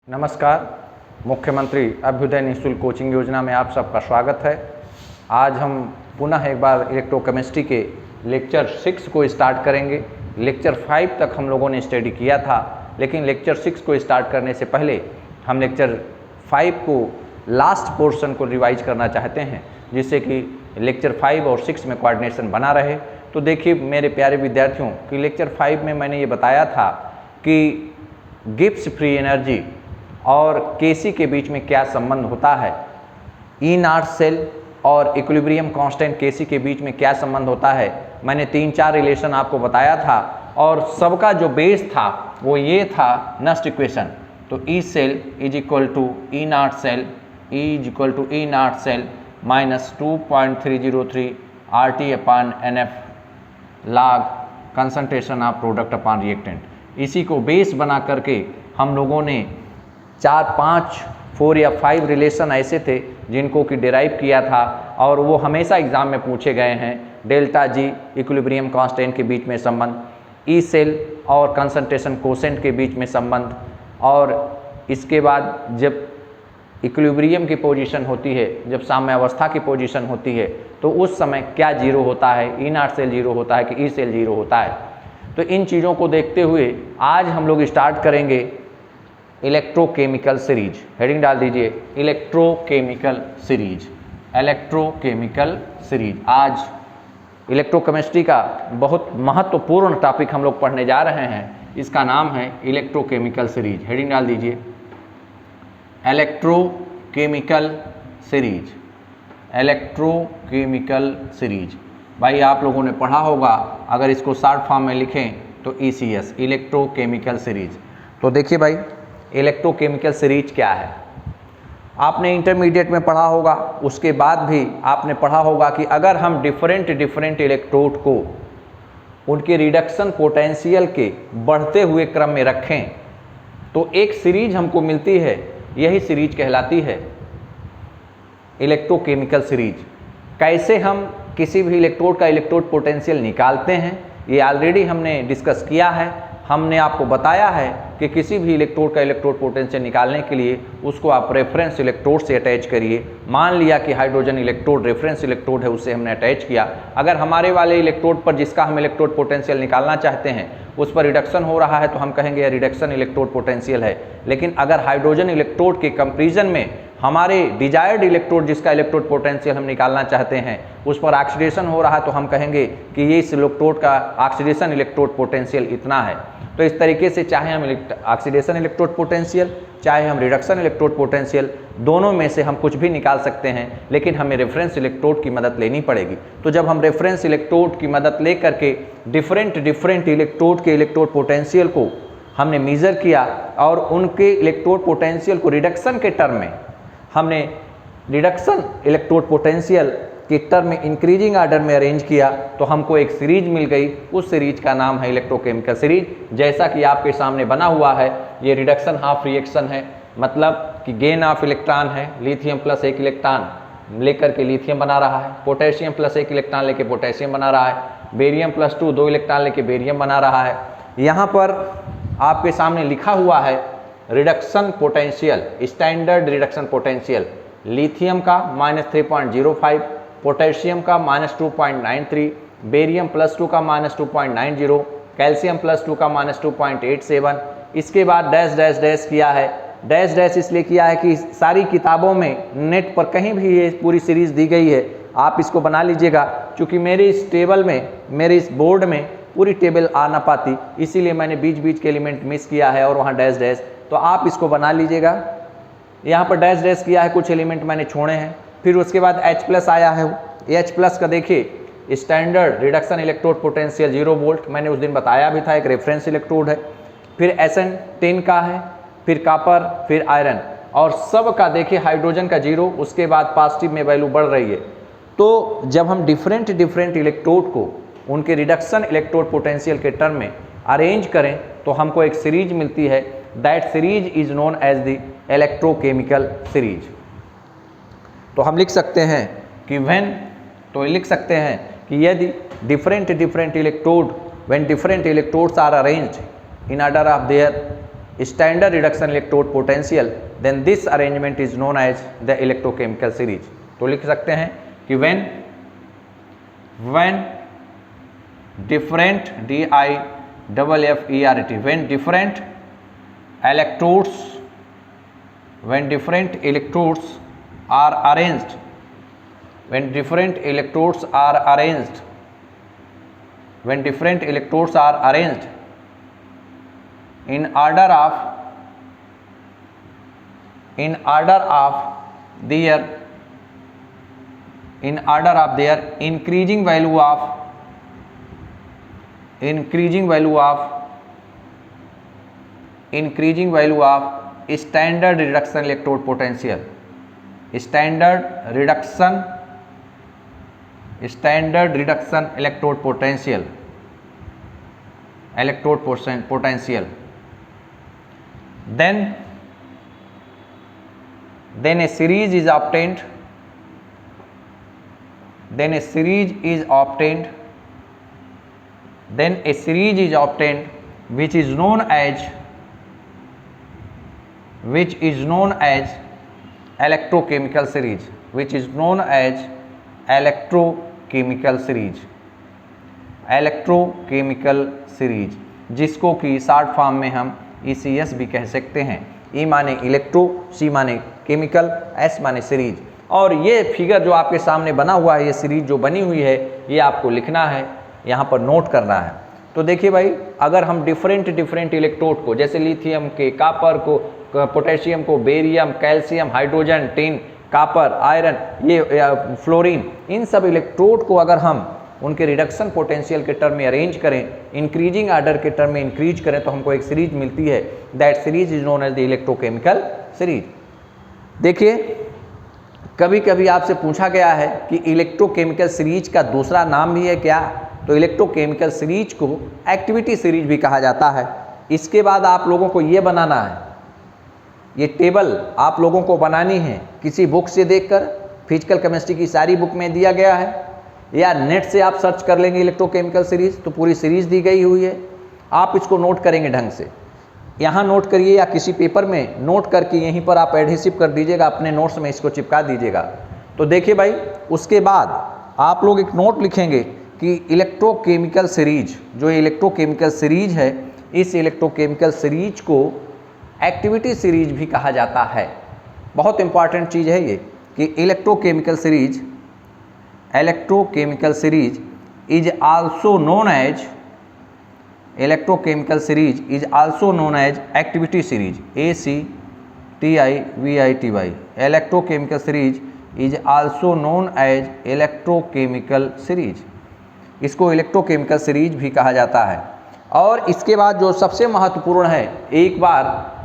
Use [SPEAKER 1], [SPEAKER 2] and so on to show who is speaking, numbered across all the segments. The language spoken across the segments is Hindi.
[SPEAKER 1] नमस्कार। मुख्यमंत्री अभ्युदय निःशुल्क कोचिंग योजना में आप सबका स्वागत है। आज हम पुनः एक बार इलेक्ट्रोकेमिस्ट्री के लेक्चर 6 को स्टार्ट करेंगे। लेक्चर 5 तक हम लोगों ने स्टडी किया था, लेकिन लेक्चर 6 को स्टार्ट करने से पहले हम लेक्चर 5 को लास्ट पोर्शन को रिवाइज करना चाहते हैं, जिससे कि लेक्चर 5 और 6 में कोऑर्डिनेशन बना रहे। तो देखिए मेरे प्यारे विद्यार्थियों कि लेक्चर 5 में मैंने ये बताया था कि गिब्स फ्री एनर्जी और केसी के बीच में क्या संबंध होता है, ई नॉट सेल और इक्विलिब्रियम कांस्टेंट केसी के बीच में क्या संबंध होता है। मैंने 3-4 रिलेशन आपको बताया था और सबका जो बेस था वो ये था नस्ट इक्वेशन। तो E cell is equal to E not cell, E is equal to E not cell minus 2.303 RT upon NF log concentration of product upon reactant. इसी को बेस बना करके हम लोगों ने 4, 5, 4 या 5 रिलेशन ऐसे थे जिनको कि डिराइव किया था और वो हमेशा एग्जाम में पूछे गए हैं। डेल्टा जी इक्विलिब्रियम कांस्टेंट के बीच में संबंध, ई सेल और कंसंट्रेशन कोसेंट के बीच में संबंध, और इसके बाद जब इक्विलिब्रियम की पोजीशन होती है, जब साम्यावस्था की पोजीशन होती है, तो उस समय क्या जीरो होता है, ई नॉट सेल जीरो होता है कि ई सेल जीरो होता है। तो इन चीज़ों को देखते हुए आज हम लोग स्टार्ट करेंगे इलेक्ट्रोकेमिकल सीरीज। हेडिंग डाल दीजिए इलेक्ट्रोकेमिकल सीरीज, इलेक्ट्रोकेमिकल सीरीज। आज इलेक्ट्रोकेमिस्ट्री का बहुत महत्वपूर्ण टॉपिक हम लोग पढ़ने जा रहे हैं, इसका नाम है इलेक्ट्रोकेमिकल सीरीज। हेडिंग डाल दीजिए इलेक्ट्रोकेमिकल सीरीज, इलेक्ट्रोकेमिकल सीरीज। भाई आप लोगों ने पढ़ा होगा, अगर इसको शॉर्ट फॉर्म में लिखें तो ECS, इलेक्ट्रोकेमिकल सीरीज। तो देखिए भाई इलेक्ट्रोकेमिकल सीरीज क्या है, आपने इंटरमीडिएट में पढ़ा होगा, उसके बाद भी आपने पढ़ा होगा कि अगर हम डिफरेंट इलेक्ट्रोड को उनके रिडक्शन पोटेंशियल के बढ़ते हुए क्रम में रखें तो एक सीरीज हमको मिलती है, यही सीरीज कहलाती है इलेक्ट्रोकेमिकल सीरीज। कैसे हम किसी भी इलेक्ट्रोड का इलेक्ट्रोड पोटेंशियल निकालते हैं ये ऑलरेडी हमने डिस्कस किया है। हमने आपको बताया है कि किसी भी इलेक्ट्रोड का इलेक्ट्रोड पोटेंशियल निकालने के लिए उसको आप रेफरेंस इलेक्ट्रोड से अटैच करिए। मान लिया कि हाइड्रोजन इलेक्ट्रोड रेफरेंस इलेक्ट्रोड है, उससे हमने अटैच किया। अगर हमारे वाले इलेक्ट्रोड पर जिसका हम इलेक्ट्रोड पोटेंशियल निकालना चाहते हैं उस पर रिडक्शन हो रहा है तो हम कहेंगे यह रिडक्शन इलेक्ट्रोड पोटेंशियल है। लेकिन अगर हाइड्रोजन इलेक्ट्रोड के कंपेरिजन में हमारे डिजायर्ड इलेक्ट्रोड जिसका इलेक्ट्रोड पोटेंशियल हम निकालना चाहते हैं उस पर ऑक्सीडेशन हो रहा है तो हम कहेंगे कि ये इस इलेक्ट्रोड का ऑक्सीडेशन इलेक्ट्रोड पोटेंशियल इतना है। तो इस तरीके से चाहे हम ऑक्सीडेशन इलेक्ट्रोड पोटेंशियल चाहे हम रिडक्शन इलेक्ट्रोड पोटेंशियल, दोनों में से हम कुछ भी निकाल सकते हैं, लेकिन हमें रेफरेंस इलेक्ट्रोड की मदद लेनी पड़ेगी। तो जब हम रेफरेंस इलेक्ट्रोड की मदद ले करके डिफरेंट इलेक्ट्रोड के इलेक्ट्रोड पोटेंशियल को हमने मेज़र किया और उनके इलेक्ट्रोड पोटेंशियल को रिडक्शन के टर्म में हमने रिडक्शन इलेक्ट्रोड पोटेंशियल के टर्म में इंक्रीजिंग आर्डर में अरेंज किया तो हमको एक सीरीज मिल गई। उस सीरीज का नाम है इलेक्ट्रोकेमिकल सीरीज। जैसा कि आपके सामने बना हुआ है, ये रिडक्शन हाफ रिएक्शन है, मतलब कि गेन ऑफ इलेक्ट्रॉन है। लिथियम प्लस 1 इलेक्ट्रॉन लेकर के लिथियम बना रहा है, पोटेशियम प्लस 1 इलेक्ट्रॉन लेके पोटेशियम बना रहा है, बेरियम प्लस 2 इलेक्ट्रॉन लेके बेरियम बना रहा है। यहाँ पर आपके सामने लिखा हुआ है reduction potential, standard reduction potential. Lithium का -3.05, पोटेशियम का -2.93, बेरियम प्लस 2 का -2.90, कैल्शियम प्लस 2 का -2.87। इसके बाद डैश डैश डैश किया है। डैश डैश इसलिए किया है कि सारी किताबों में नेट पर कहीं भी ये पूरी सीरीज दी गई है, आप इसको बना लीजिएगा। क्योंकि मेरे इस टेबल में, मेरे इस बोर्ड में पूरी टेबल आ ना पाती, इसीलिए मैंने बीच बीच के एलिमेंट मिस किया है और वहाँ डैश डैश, तो आप इसको बना लीजिएगा। यहाँ पर डैश डैश किया है, कुछ एलिमेंट मैंने छोड़े हैं। फिर उसके बाद H+ आया है। H+ का देखिए standard reduction electrode potential 0 volt, मैंने उस दिन बताया भी था, एक रेफरेंस इलेक्ट्रोड है। फिर Sn 10 का है, फिर कॉपर, फिर आयरन, और सब का देखिए हाइड्रोजन का 0, उसके बाद पॉजिटिव में वैल्यू बढ़ रही है। तो जब हम डिफरेंट इलेक्ट्रोड को उनके रिडक्शन इलेक्ट्रोड पोटेंशियल के टर्म में अरेंज करें तो हमको एक सीरीज मिलती है। That series is known as the electrochemical series. तो हम लिख सकते हैं कि लिख सकते हैं कि यदि different electrode, when different electrodes are arranged in order of their standard reduction electrode potential, then this arrangement is known as the electrochemical series. तो लिख सकते हैं कि when different DIFFERT, when different electrodes are arranged, when different electrodes are arranged in order of their increasing value of standard reduction electrode potential, standard reduction electrode potential, then a series is obtained, which is known as electrochemical series, electrochemical series, जिसको कि शॉर्ट फॉर्म में हम ECS भी कह सकते हैं। E माने इलेक्ट्रो, C माने केमिकल, S माने सीरीज। और ये फिगर जो आपके सामने बना हुआ है, ये सीरीज जो बनी हुई है, ये आपको लिखना है, यहाँ पर नोट करना है। तो देखिए भाई, अगर हम डिफरेंट इलेक्ट्रोड को, जैसे लिथियम के, कापर को, पोटेशियम को, barium, calcium, hydrogen, tin, copper, iron, ये फ्लोरीन, इन सब इलेक्ट्रोड को अगर हम उनके रिडक्शन पोटेंशियल के टर्म में अरेंज करें, इंक्रीजिंग आर्डर के टर्म में इंक्रीज करें, तो हमको एक सीरीज मिलती है। That series is known as the electrochemical series. देखिए, कभी कभी आपसे पूछा गया है कि इलेक्ट्रोकेमिकल सीरीज का दूसरा नाम भी है क्या? तो इलेक्ट्रोकेमिकल सीरीज को एक्टिविटी सीरीज भी कहा जाता है। इसके बाद आप लोगों को ये बनाना है, ये टेबल आप लोगों को बनानी है किसी बुक से देखकर, फिजिकल केमिस्ट्री की सारी बुक में दिया गया है, या नेट से आप सर्च कर लेंगे इलेक्ट्रोकेमिकल सीरीज, तो पूरी सीरीज दी गई हुई है। आप इसको नोट करेंगे ढंग से, यहाँ नोट करिए या किसी पेपर में नोट करके यहीं पर आप एडहेसिव कर दीजिएगा, अपने नोट्स में इसको चिपका दीजिएगा। तो देखिए भाई, उसके बाद आप लोग एक नोट लिखेंगे कि इलेक्ट्रोकेमिकल सीरीज, जो इलेक्ट्रोकेमिकल सीरीज है, इस इलेक्ट्रोकेमिकल सीरीज को एक्टिविटी सीरीज भी कहा जाता है। बहुत इंपॉर्टेंट चीज़ है ये कि electrochemical series is also known as activity series, ACTIVITY। Electrochemical series is also known as electrochemical series, इसको इलेक्ट्रोकेमिकल सीरीज भी कहा जाता है। और इसके बाद जो सबसे महत्वपूर्ण है, एक बार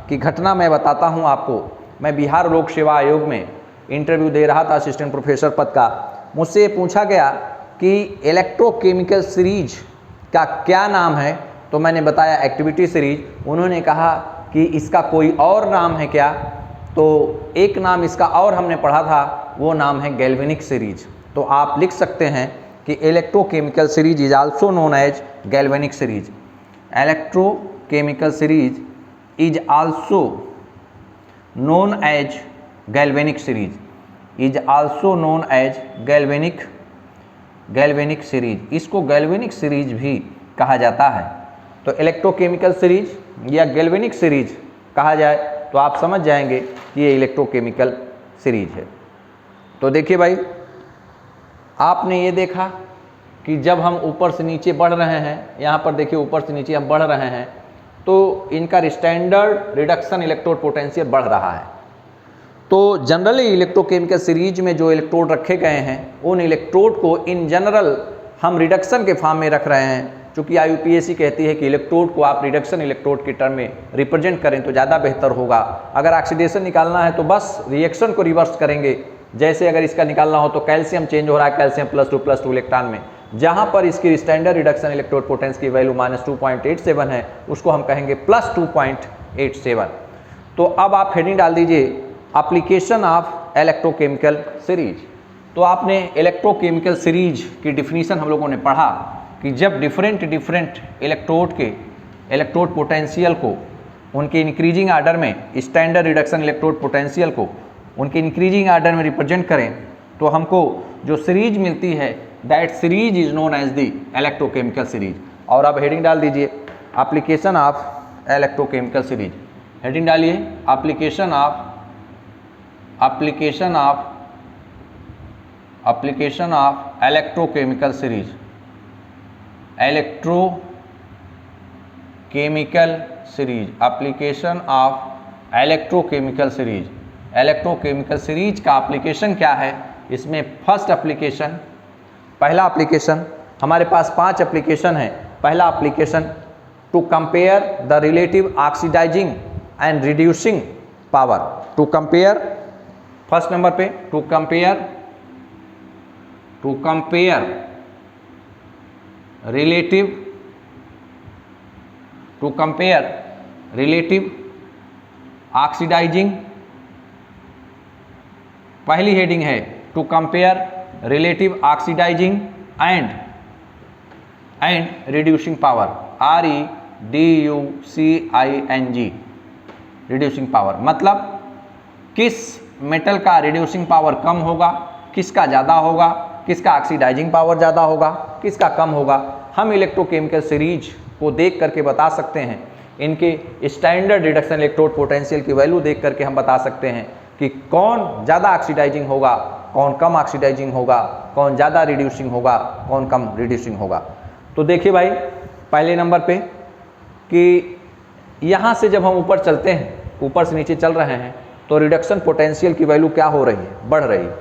[SPEAKER 1] की घटना मैं बताता हूं आपको। मैं बिहार लोक सेवा आयोग में इंटरव्यू दे रहा था असिस्टेंट प्रोफेसर पद का। मुझसे ये पूछा गया कि इलेक्ट्रोकेमिकल सीरीज का क्या नाम है, तो मैंने बताया एक्टिविटी सीरीज। उन्होंने कहा कि इसका कोई और नाम है क्या? तो एक नाम इसका और हमने पढ़ा था, वो नाम है गैल्वेनिक सीरीज। तो आप लिख सकते हैं कि electrochemical series is also known as galvanic series. Electrochemical series is also known as galvanic series, is also known as galvanic series, इसको गैल्वेनिक सीरीज भी कहा जाता है। तो इलेक्ट्रोकेमिकल सीरीज या गैल्वेनिक सीरीज कहा जाए तो आप समझ जाएंगे कि ये इलेक्ट्रोकेमिकल सीरीज है। तो देखिए भाई, आपने ये देखा कि जब हम ऊपर से नीचे बढ़ रहे हैं, यहाँ पर देखिए ऊपर से नीचे हम बढ़ रहे हैं, तो इनका स्टैंडर्ड रिडक्शन इलेक्ट्रोड पोटेंशियल बढ़ रहा है। तो जनरली इलेक्ट्रोकेमिकल सीरीज में जो इलेक्ट्रोड रखे गए हैं, उन इलेक्ट्रोड को इन जनरल हम रिडक्शन के फॉर्म में रख रहे हैं। चूँकि IUPAC कहती है कि इलेक्ट्रोड को आप रिडक्शन इलेक्ट्रोड के टर्म में रिप्रेजेंट करें तो ज़्यादा बेहतर होगा। अगर ऑक्सीडेशन निकालना है तो बस रिएक्शन को रिवर्स करेंगे। जैसे अगर इसका निकालना हो तो कैल्शियम चेंज हो रहा है, कैल्शियम +2 इलेक्ट्रॉन में, जहाँ पर इसकी स्टैंडर्ड रिडक्शन इलेक्ट्रोड पोटेंस की वैल्यू -2.87 है, उसको हम कहेंगे +2.87। तो अब आप हेडिंग डाल दीजिए एप्लीकेशन ऑफ इलेक्ट्रोकेमिकल सीरीज। तो आपने इलेक्ट्रोकेमिकल सीरीज की डिफिनीशन हम लोगों ने पढ़ा कि जब डिफरेंट इलेक्ट्रोड के इलेक्ट्रोड पोटेंशियल को उनके इंक्रीजिंग आर्डर में स्टैंडर्ड रिडक्शन इलेक्ट्रोड पोटेंशियल को उनके इंक्रीजिंग आर्डर में रिप्रेजेंट करें तो हमको जो सीरीज मिलती है that series is known as the electrochemical series. और आप हेडिंग डाल दीजिए application of electrochemical series, heading डालिए application of electrochemical series, electrochemical series, application of electrochemical series. Electrochemical series का एप्लीकेशन क्या है? इसमें फर्स्ट एप्लीकेशन, पहला एप्लीकेशन, हमारे पास 5 एप्लीकेशन है। पहला application to compare the relative oxidising and reducing power, to compare, first number पे टू कंपेयर रिलेटिव ऑक्सीडाइजिंग, पहली हेडिंग है to compare relative oxidising and reducing power, REDUCING, reducing power. मतलब किस मेटल का रिड्यूसिंग पावर कम होगा, किसका ज़्यादा होगा, किसका ऑक्सीडाइजिंग पावर ज़्यादा होगा, किसका कम होगा, हम इलेक्ट्रोकेमिकल सीरीज को देख करके बता सकते हैं। इनके स्टैंडर्ड रिडक्शन इलेक्ट्रोड पोटेंशियल की वैल्यू देख करके हम बता सकते हैं कि कौन ज़्यादा ऑक्सीडाइजिंग होगा, कौन कम ऑक्सीडाइजिंग होगा, कौन ज़्यादा रिड्यूसिंग होगा, कौन कम रिड्यूसिंग होगा। तो देखिए भाई पहले नंबर पे कि यहाँ से जब हम ऊपर चलते हैं, ऊपर से नीचे चल रहे हैं, तो रिडक्शन पोटेंशियल की वैल्यू क्या हो रही है? बढ़ रही है।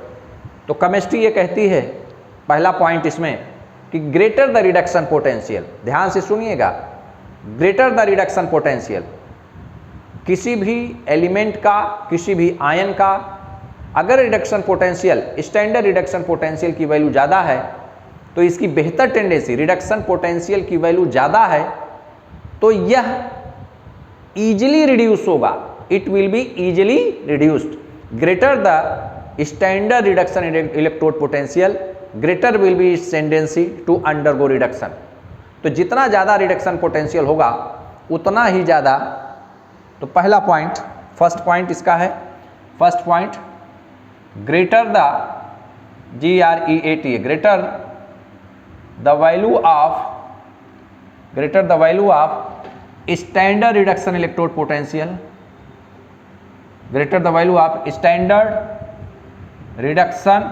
[SPEAKER 1] तो केमिस्ट्री ये कहती है, पहला पॉइंट इसमें कि ग्रेटर द रिडक्शन पोटेंशियल, ध्यान से सुनिएगा, ग्रेटर द रिडक्शन पोटेंशियल, किसी भी एलिमेंट का, किसी भी आयन का अगर reduction potential, standard reduction potential की वैल्यू ज़्यादा है तो इसकी बेहतर टेंडेंसी, रिडक्शन पोटेंशियल की वैल्यू ज़्यादा है तो यह ईजिली रिड्यूस होगा, it will be easily reduced. Greater the standard reduction electrode potential, greater will be its tendency to undergo reduction. तो जितना ज़्यादा रिडक्शन पोटेंशियल होगा उतना ही ज़्यादा, तो पहला पॉइंट, फर्स्ट पॉइंट इसका है, first point greater the GREAT, greater the value of standard reduction electrode potential, greater the value of standard reduction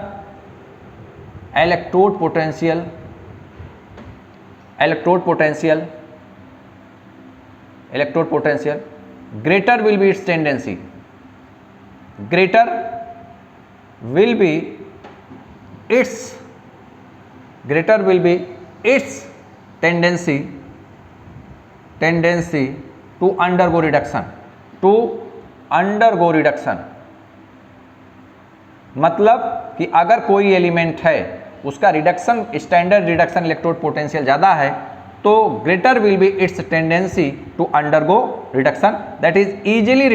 [SPEAKER 1] electrode potential, electrode potential greater will be its tendency, greater will be its tendency to undergo reduction, मतलब कि अगर कोई एलिमेंट है उसका reduction, standard reduction electrode potential ज़्यादा है तो greater will be its tendency to undergo reduction, that is easily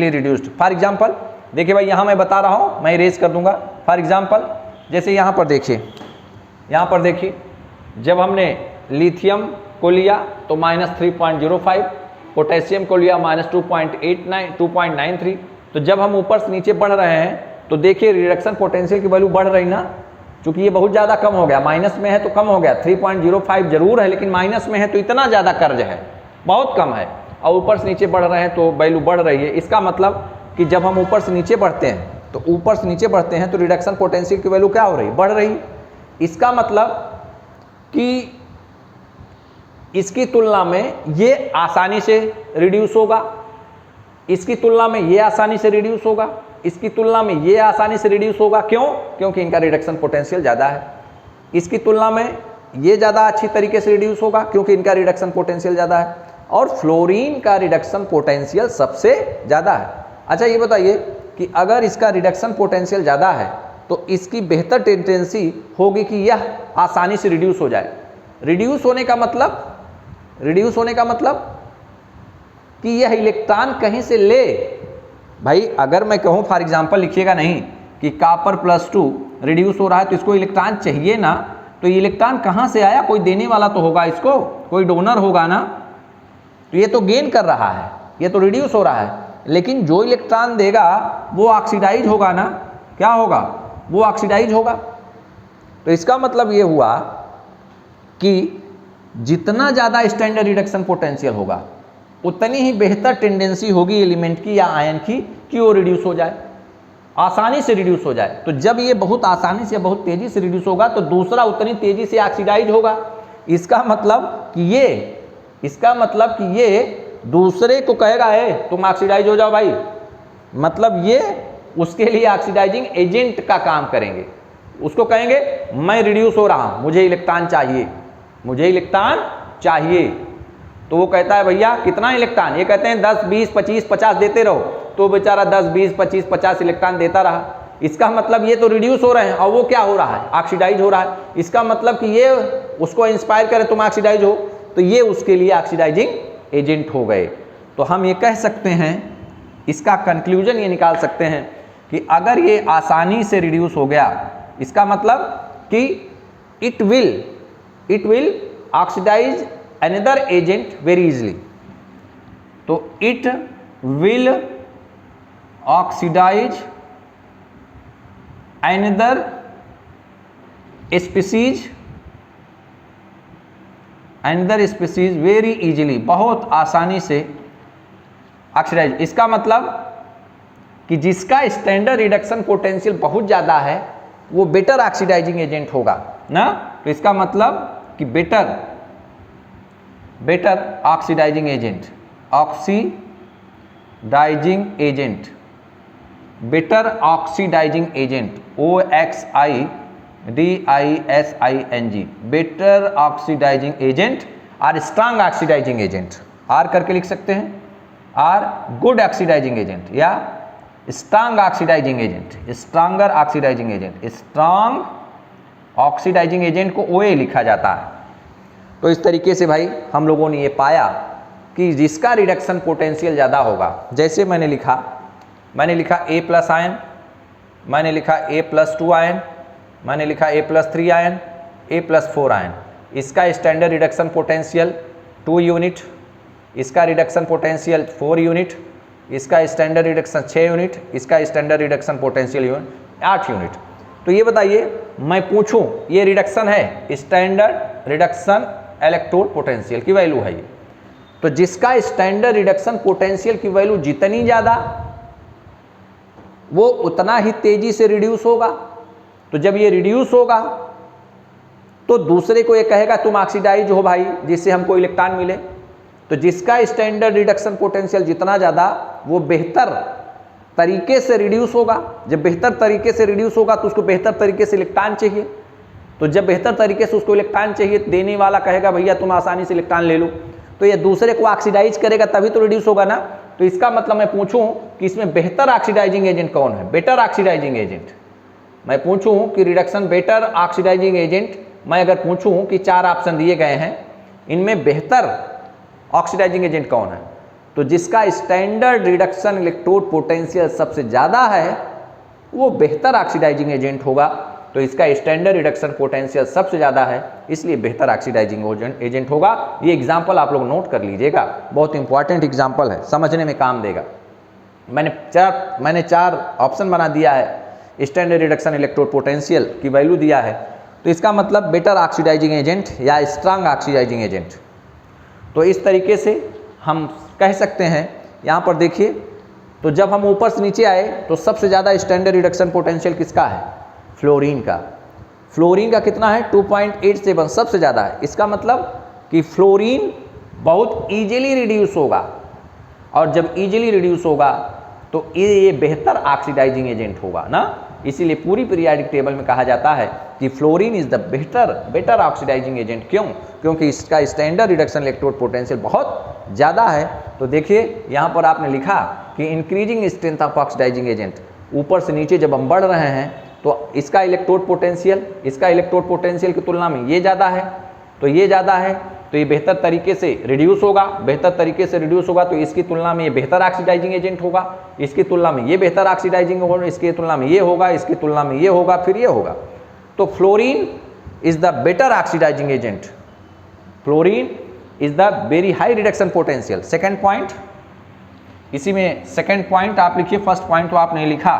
[SPEAKER 1] reduced. For example देखिए भाई, यहाँ मैं बता रहा हूँ, मैं इरेज कर दूंगा। फॉर एग्जाम्पल जैसे यहाँ पर देखिए, जब हमने लिथियम को लिया तो -3.05, पोटेशियम को लिया -2.93। तो जब हम ऊपर से नीचे बढ़ रहे हैं तो देखिए रिडक्शन पोटेंशियल की वैल्यू बढ़ रही ना, क्योंकि ये बहुत ज़्यादा कम हो गया, माइनस में है तो कम हो गया, 3.05 जरूर है लेकिन माइनस में है तो इतना ज़्यादा कर्ज है, बहुत कम है, और ऊपर से नीचे बढ़ रहे हैं तो वैल्यू बढ़ रही है। इसका मतलब कि जब हम ऊपर से नीचे बढ़ते हैं तो रिडक्शन पोटेंशियल की वैल्यू क्या हो रही है? बढ़ रही। इसका मतलब कि इसकी तुलना में ये आसानी से रिड्यूस होगा, इसकी तुलना में ये आसानी से रिड्यूस होगा, इसकी तुलना में ये आसानी से रिड्यूस होगा। क्यों? क्योंकि इनका रिडक्शन पोटेंशियल ज़्यादा है। इसकी तुलना में ये ज़्यादा अच्छी तरीके से रिड्यूस होगा क्योंकि इनका रिडक्शन पोटेंशियल ज़्यादा है। और फ्लोरीन का रिडक्शन पोटेंशियल सबसे ज़्यादा है। अच्छा ये बताइए कि अगर इसका रिडक्शन पोटेंशियल ज़्यादा है तो इसकी बेहतर टेंडेंसी होगी कि यह आसानी से रिड्यूस हो जाए। रिड्यूस होने का मतलब कि यह इलेक्ट्रॉन कहीं से ले। भाई अगर मैं कहूँ फॉर एग्जांपल, लिखिएगा नहीं, कि कॉपर +2 रिड्यूस हो रहा है तो इसको इलेक्ट्रॉन चाहिए ना, तो ये इलेक्ट्रॉन कहाँ से आया, कोई देने वाला तो होगा इसको, कोई डोनर होगा ना। तो ये तो गेन कर रहा है, ये तो रिड्यूस हो रहा है, लेकिन जो इलेक्ट्रॉन देगा वो ऑक्सीडाइज होगा ना, क्या होगा, वो ऑक्सीडाइज होगा। तो इसका मतलब ये हुआ कि जितना ज़्यादा स्टैंडर्ड रिडक्शन पोटेंशियल होगा उतनी ही बेहतर टेंडेंसी होगी एलिमेंट की या आयन की कि वो रिड्यूस हो जाए, आसानी से रिड्यूस हो जाए। तो जब ये बहुत आसानी से बहुत तेज़ी से रिड्यूस होगा तो दूसरा उतनी तेज़ी से ऑक्सीडाइज होगा। इसका मतलब कि ये दूसरे को कहेगा है तुम ऑक्सीडाइज हो जाओ भाई, मतलब ये उसके लिए ऑक्सीडाइजिंग एजेंट का काम करेंगे। उसको कहेंगे मैं रिड्यूस हो रहा हूँ, मुझे इलेक्ट्रॉन चाहिए, मुझे इलेक्ट्रॉन चाहिए। तो वो कहता है भैया कितना इलेक्ट्रॉन, ये कहते हैं 10 20 25 50 देते रहो, तो बेचारा 10 20 25 50 इलेक्ट्रॉन देता रहा। इसका मतलब ये तो रिड्यूस हो रहे हैं और वो क्या हो रहा है, ऑक्सीडाइज हो रहा है। इसका मतलब कि ये उसको इंस्पायर करे तुम ऑक्सीडाइज हो, तो ये उसके लिए ऑक्सीडाइजिंग एजेंट हो गए। तो हम ये कह सकते हैं, इसका कंक्लूजन ये निकाल सकते हैं कि अगर ये आसानी से रिड्यूस हो गया, इसका मतलब कि it will oxidise another agent very easily। तो it will oxidize another species very easily, बहुत आसानी से ऑक्सीडाइज। इसका मतलब कि जिसका स्टैंडर्ड रिडक्शन पोटेंशियल बहुत ज़्यादा है वो बेटर ऑक्सीडाइजिंग एजेंट होगा ना। तो इसका मतलब कि better oxidising agent, better oxidising agent, OXIDISING, better oxidising agent और स्ट्रांग ऑक्सीडाइजिंग एजेंट, आर करके लिख सकते हैं, आर गुड ऑक्सीडाइजिंग एजेंट या strong oxidising agent, stronger oxidising agent. Strong oxidising agent को OA लिखा जाता है। तो इस तरीके से भाई हम लोगों ने ये पाया कि जिसका रिडक्शन पोटेंशियल ज़्यादा होगा, जैसे मैंने लिखा A+ आयन, मैंने लिखा A+2 आयन, मैंने लिखा A+3 आयन, A+4 आयन, इसका स्टैंडर्ड रिडक्शन पोटेंशियल 2 यूनिट, इसका रिडक्शन पोटेंशियल 4 यूनिट, इसका स्टैंडर्ड रिडक्शन 6 यूनिट, इसका स्टैंडर्ड रिडक्शन पोटेंशियल 8 यूनिट। तो ये बताइए, मैं पूछूं ये रिडक्शन है, स्टैंडर्ड रिडक्शन इलेक्ट्रोड पोटेंशियल की वैल्यू है ये। तो जिसका स्टैंडर्ड रिडक्शन पोटेंशियल की वैल्यू जितनी ज़्यादा वो उतना ही तेजी से रिड्यूस होगा। तो जब ये रिड्यूस होगा तो दूसरे को ये कहेगा तुम ऑक्सीडाइज हो भाई, जिससे हमको इलेक्ट्रॉन मिले। तो जिसका स्टैंडर्ड रिडक्शन पोटेंशियल जितना ज़्यादा वो बेहतर तरीके से रिड्यूस होगा। जब बेहतर तरीके से रिड्यूस होगा तो उसको बेहतर तरीके से इलेक्ट्रॉन चाहिए। तो जब बेहतर तरीके से उसको इलेक्ट्रॉन चाहिए, देने वाला कहेगा भैया तुम आसानी से इलेक्ट्रॉन ले लो, तो ये दूसरे को ऑक्सीडाइज करेगा तभी तो रिड्यूस होगा ना। तो इसका मतलब मैं पूछूं कि इसमें बेहतर ऑक्सीडाइजिंग एजेंट कौन है, बेटर ऑक्सीडाइजिंग एजेंट। मैं पूछूं कि रिडक्शन बेटर ऑक्सीडाइजिंग एजेंट, मैं अगर पूछूं कि 4 ऑप्शन दिए गए हैं, इनमें बेहतर ऑक्सीडाइजिंग एजेंट कौन है, तो जिसका स्टैंडर्ड रिडक्शन इलेक्ट्रोड पोटेंशियल सबसे ज़्यादा है वो बेहतर ऑक्सीडाइजिंग एजेंट होगा। तो इसका स्टैंडर्ड रिडक्शन पोटेंशियल सबसे ज़्यादा है, इसलिए बेहतर ऑक्सीडाइजिंग एजेंट होगा। ये एग्जाम्पल आप लोग नोट कर लीजिएगा, बहुत इंपॉर्टेंट एग्जाम्पल है, समझने में काम देगा। मैंने 4 ऑप्शन बना दिया है, स्टैंडर्ड रिडक्शन इलेक्ट्रोड पोटेंशियल की वैल्यू दिया है। तो इसका मतलब बेटर ऑक्सीडाइजिंग एजेंट या स्ट्रांग ऑक्सीडाइजिंग एजेंट। तो इस तरीके से हम कह सकते हैं। यहाँ पर देखिए, तो जब हम ऊपर से नीचे आए तो सबसे ज़्यादा स्टैंडर्ड रिडक्शन पोटेंशियल किसका है, फ्लोरीन का। फ्लोरीन का कितना है 2.87 सबसे ज़्यादा है। इसका मतलब कि फ्लोरीन बहुत ईजिली रिड्यूस होगा, और जब ईजिली रिड्यूस होगा तो ये बेहतर ऑक्सीडाइजिंग एजेंट होगा ना। इसीलिए पूरी पीरियाडिक टेबल में कहा जाता है कि fluorine is the better oxidising agent. क्यों? क्योंकि इसका स्टैंडर्ड रिडक्शन इलेक्ट्रोड पोटेंशियल बहुत ज़्यादा है। तो देखिए यहाँ पर आपने लिखा कि increasing strength of oxidising agent, ऊपर से नीचे जब हम बढ़ रहे हैं तो इसका इलेक्ट्रोड पोटेंशियल की तुलना में ये ज़्यादा है, तो ये ज़्यादा है, तो ये बेहतर तरीके से रिड्यूस होगा। बेहतर तरीके से रिड्यूस होगा तो इसकी तुलना में ये बेहतर ऑक्सीडाइजिंग एजेंट होगा, इसकी तुलना में ये बेहतर ऑक्सीडाइजिंग होगा, इसकी तुलना में ये होगा, इसकी तुलना में ये होगा, फिर ये होगा। तो fluorine is the better oxidizing agent. Fluorine is the very high reduction potential. Second point, इसी में सेकेंड पॉइंट आप लिखिए, फर्स्ट पॉइंट तो आपने लिखा,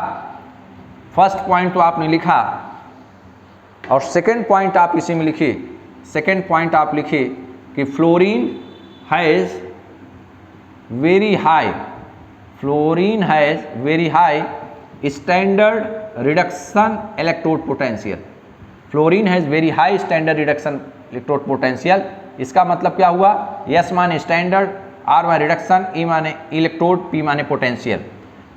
[SPEAKER 1] फर्स्ट पॉइंट तो आपने लिखा और सेकेंड पॉइंट आप इसी में लिखिए। सेकेंड पॉइंट आप लिखिए कि fluorine has very high, fluorine has very high standard reduction electrode potential. Fluorine has very high standard reduction electrode potential. इसका मतलब क्या हुआ? एस माने स्टैंडर्ड, आर माने रिडक्शन, ई माने इलेक्ट्रोड, पी माने potential.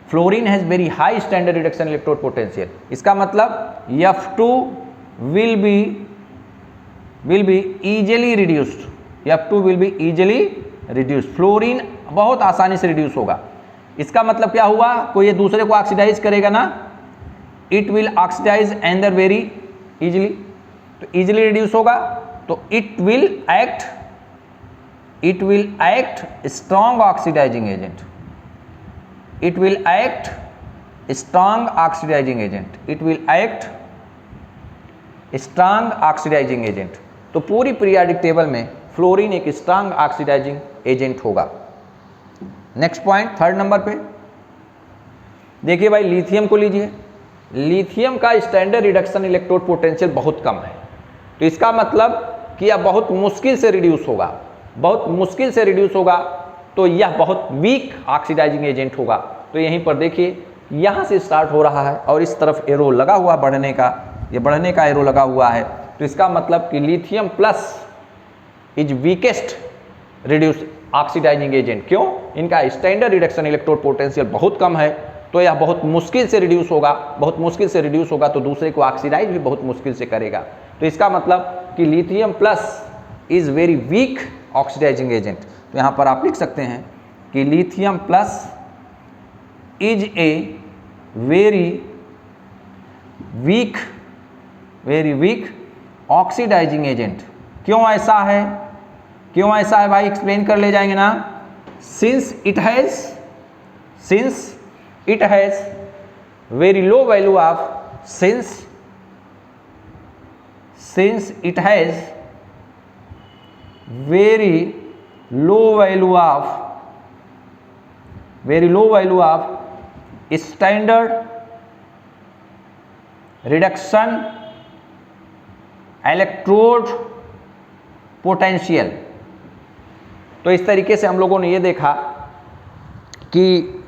[SPEAKER 1] Fluorine has very high standard reduction electrode potential. इसका मतलब F2 will be easily reduced, F2 will be easily reduced। Fluorine बहुत आसानी से रिड्यूस होगा। इसका मतलब क्या हुआ? कोई ये दूसरे को ऑक्सीडाइज करेगा ना, it will oxidise another very easily, तो इजीली रिड्यूस होगा, तो it will act strong oxidising agent, it will act strong oxidising agent, it will act strong oxidising agent. तो पूरी पीरियोडिक टेबल में फ्लोरीन एक स्ट्रॉन्ग ऑक्सीडाइजिंग एजेंट होगा। नेक्स्ट पॉइंट, थर्ड नंबर पे देखिए भाई, लिथियम को लीजिए। लिथियम का स्टैंडर्ड रिडक्शन इलेक्ट्रोड पोटेंशियल बहुत कम है, तो इसका मतलब कि यह बहुत मुश्किल से रिड्यूस होगा, बहुत मुश्किल से रिड्यूस होगा, तो यह बहुत वीक ऑक्सीडाइजिंग एजेंट होगा। तो यहीं पर देखिए, यहाँ से स्टार्ट हो रहा है और इस तरफ एरो लगा हुआ बढ़ने का, ये बढ़ने का एरो लगा हुआ है, तो इसका मतलब कि lithium plus is weakest reduce oxidising agent. क्यों? इनका स्टैंडर्ड रिडक्शन इलेक्ट्रोड पोटेंशियल बहुत कम है, तो यह बहुत मुश्किल से रिड्यूस होगा, बहुत मुश्किल से रिड्यूस होगा, तो दूसरे को ऑक्सीडाइज भी बहुत मुश्किल से करेगा। तो इसका मतलब कि lithium plus is very weak oxidising agent. तो यहाँ पर आप लिख सकते हैं कि lithium plus is a very weak oxidising agent. क्यों ऐसा है? क्यों ऐसा है भाई? एक्सप्लेन कर ले जाएंगे ना। Since it has very low value of, since it has very low value of standard reduction electrode potential. तो इस तरीके से हम लोगों ने ये देखा कि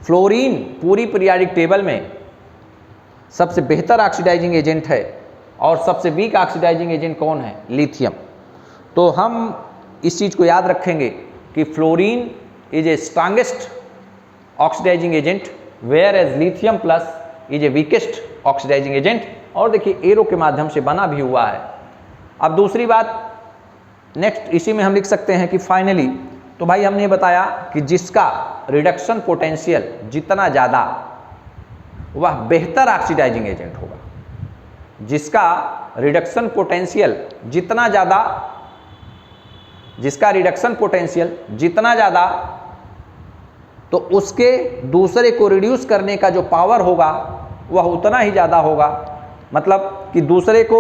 [SPEAKER 1] फ्लोरीन पूरी पीरियोडिक टेबल में सबसे बेहतर ऑक्सीडाइजिंग एजेंट है और सबसे वीक ऑक्सीडाइजिंग एजेंट कौन है? लिथियम। तो हम इस चीज़ को याद रखेंगे कि fluorine is a strongest oxidising agent, whereas lithium plus is a weakest oxidising agent. और देखिए एरो के माध्यम से बना भी हुआ है। अब दूसरी बात, नेक्स्ट इसी में हम लिख सकते हैं कि फाइनली, तो भाई हमने बताया कि जिसका रिडक्शन पोटेंशियल जितना ज़्यादा वह बेहतर ऑक्सीडाइजिंग एजेंट होगा, जिसका रिडक्शन पोटेंशियल जितना ज़्यादा, जिसका रिडक्शन पोटेंशियल जितना ज़्यादा, तो उसके दूसरे को रिड्यूस करने का जो पावर होगा वह उतना ही ज़्यादा होगा। मतलब कि दूसरे को,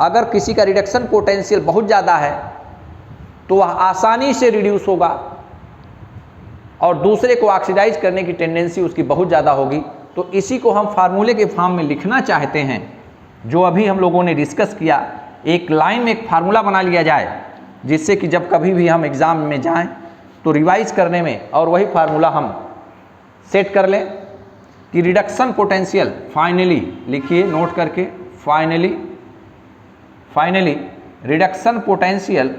[SPEAKER 1] अगर किसी का रिडक्शन पोटेंशियल बहुत ज़्यादा है तो वह आसानी से रिड्यूस होगा और दूसरे को ऑक्सीडाइज करने की टेंडेंसी उसकी बहुत ज़्यादा होगी। तो इसी को हम फार्मूले के फॉर्म में लिखना चाहते हैं, जो अभी हम लोगों ने डिस्कस किया। एक लाइन में एक फार्मूला बना लिया जाए, जिससे कि जब कभी भी हम एग्ज़ाम में जाएं तो रिवाइज करने में और वही फार्मूला हम सेट कर लें कि रिडक्शन पोटेंशियल, फाइनली लिखिए नोट करके, finally reduction potential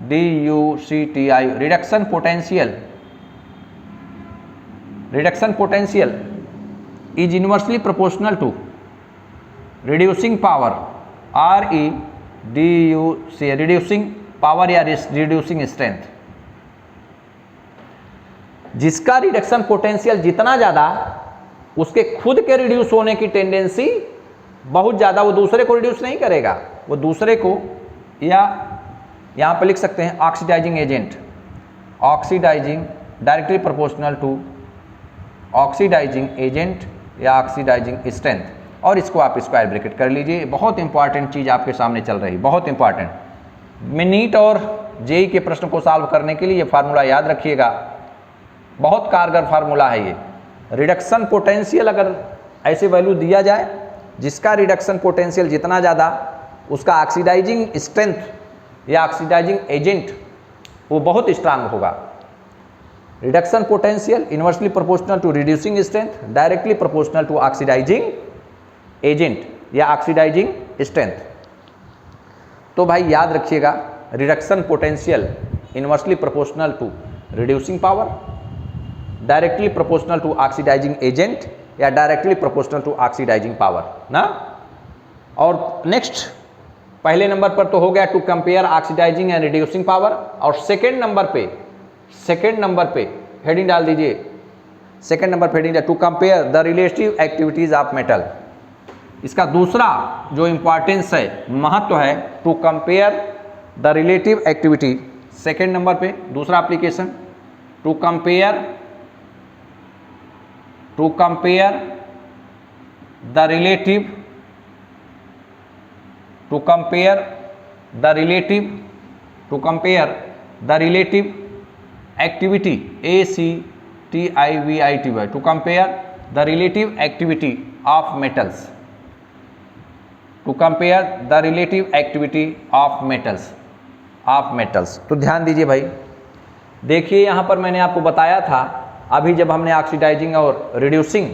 [SPEAKER 1] REDUCTI, reduction potential is inversely proportional to reducing power, REDUC, reducing power या रिड्यूसिंग स्ट्रेंथ। जिसका रिडक्शन पोटेंशियल जितना ज़्यादा, उसके खुद के रिड्यूस होने की टेंडेंसी बहुत ज़्यादा, वो दूसरे को रिड्यूस नहीं करेगा, वो दूसरे को, या यहाँ पर लिख सकते हैं oxidising agent, oxidising directly proportional to oxidising agent या ऑक्सीडाइजिंग स्ट्रेंथ। और इसको आप स्क्वायर ब्रैकेट कर लीजिए। बहुत इंपॉर्टेंट चीज़ आपके सामने चल रही, बहुत इंपॉर्टेंट। नीट और जेई के प्रश्न को सॉल्व करने के लिए ये फार्मूला याद रखिएगा, बहुत कारगर फार्मूला है ये। रिडक्शन पोटेंशियल अगर ऐसे वैल्यू दिया जाए जिसका रिडक्शन पोटेंशियल जितना ज़्यादा उसका ऑक्सीडाइजिंग स्ट्रेंथ या ऑक्सीडाइजिंग एजेंट वो बहुत स्ट्रांग होगा। Reduction potential inversely proportional to reducing strength, directly proportional to oxidising agent या ऑक्सीडाइजिंग स्ट्रेंथ। तो भाई याद रखिएगा, reduction potential inversely proportional to reducing power, directly proportional to oxidising agent या directly proportional to oxidising power ना। और नेक्स्ट पहले नंबर पर तो हो गया to compare oxidising and reducing power, और सेकेंड नंबर पे हेडिंग डाल दीजिए, सेकेंड नंबर पे heading to compare the relative activities of metal. इसका दूसरा जो इंपॉर्टेंस है, महत्व है, to compare the relative activity. Second number पे दूसरा application, to compare the relative activity, ACTIVITY, to compare the relative activity of metals, तो ध्यान दीजिए भाई, देखिए यहाँ पर मैंने आपको बताया था अभी जब हमने ऑक्सीडाइजिंग और रिड्यूसिंग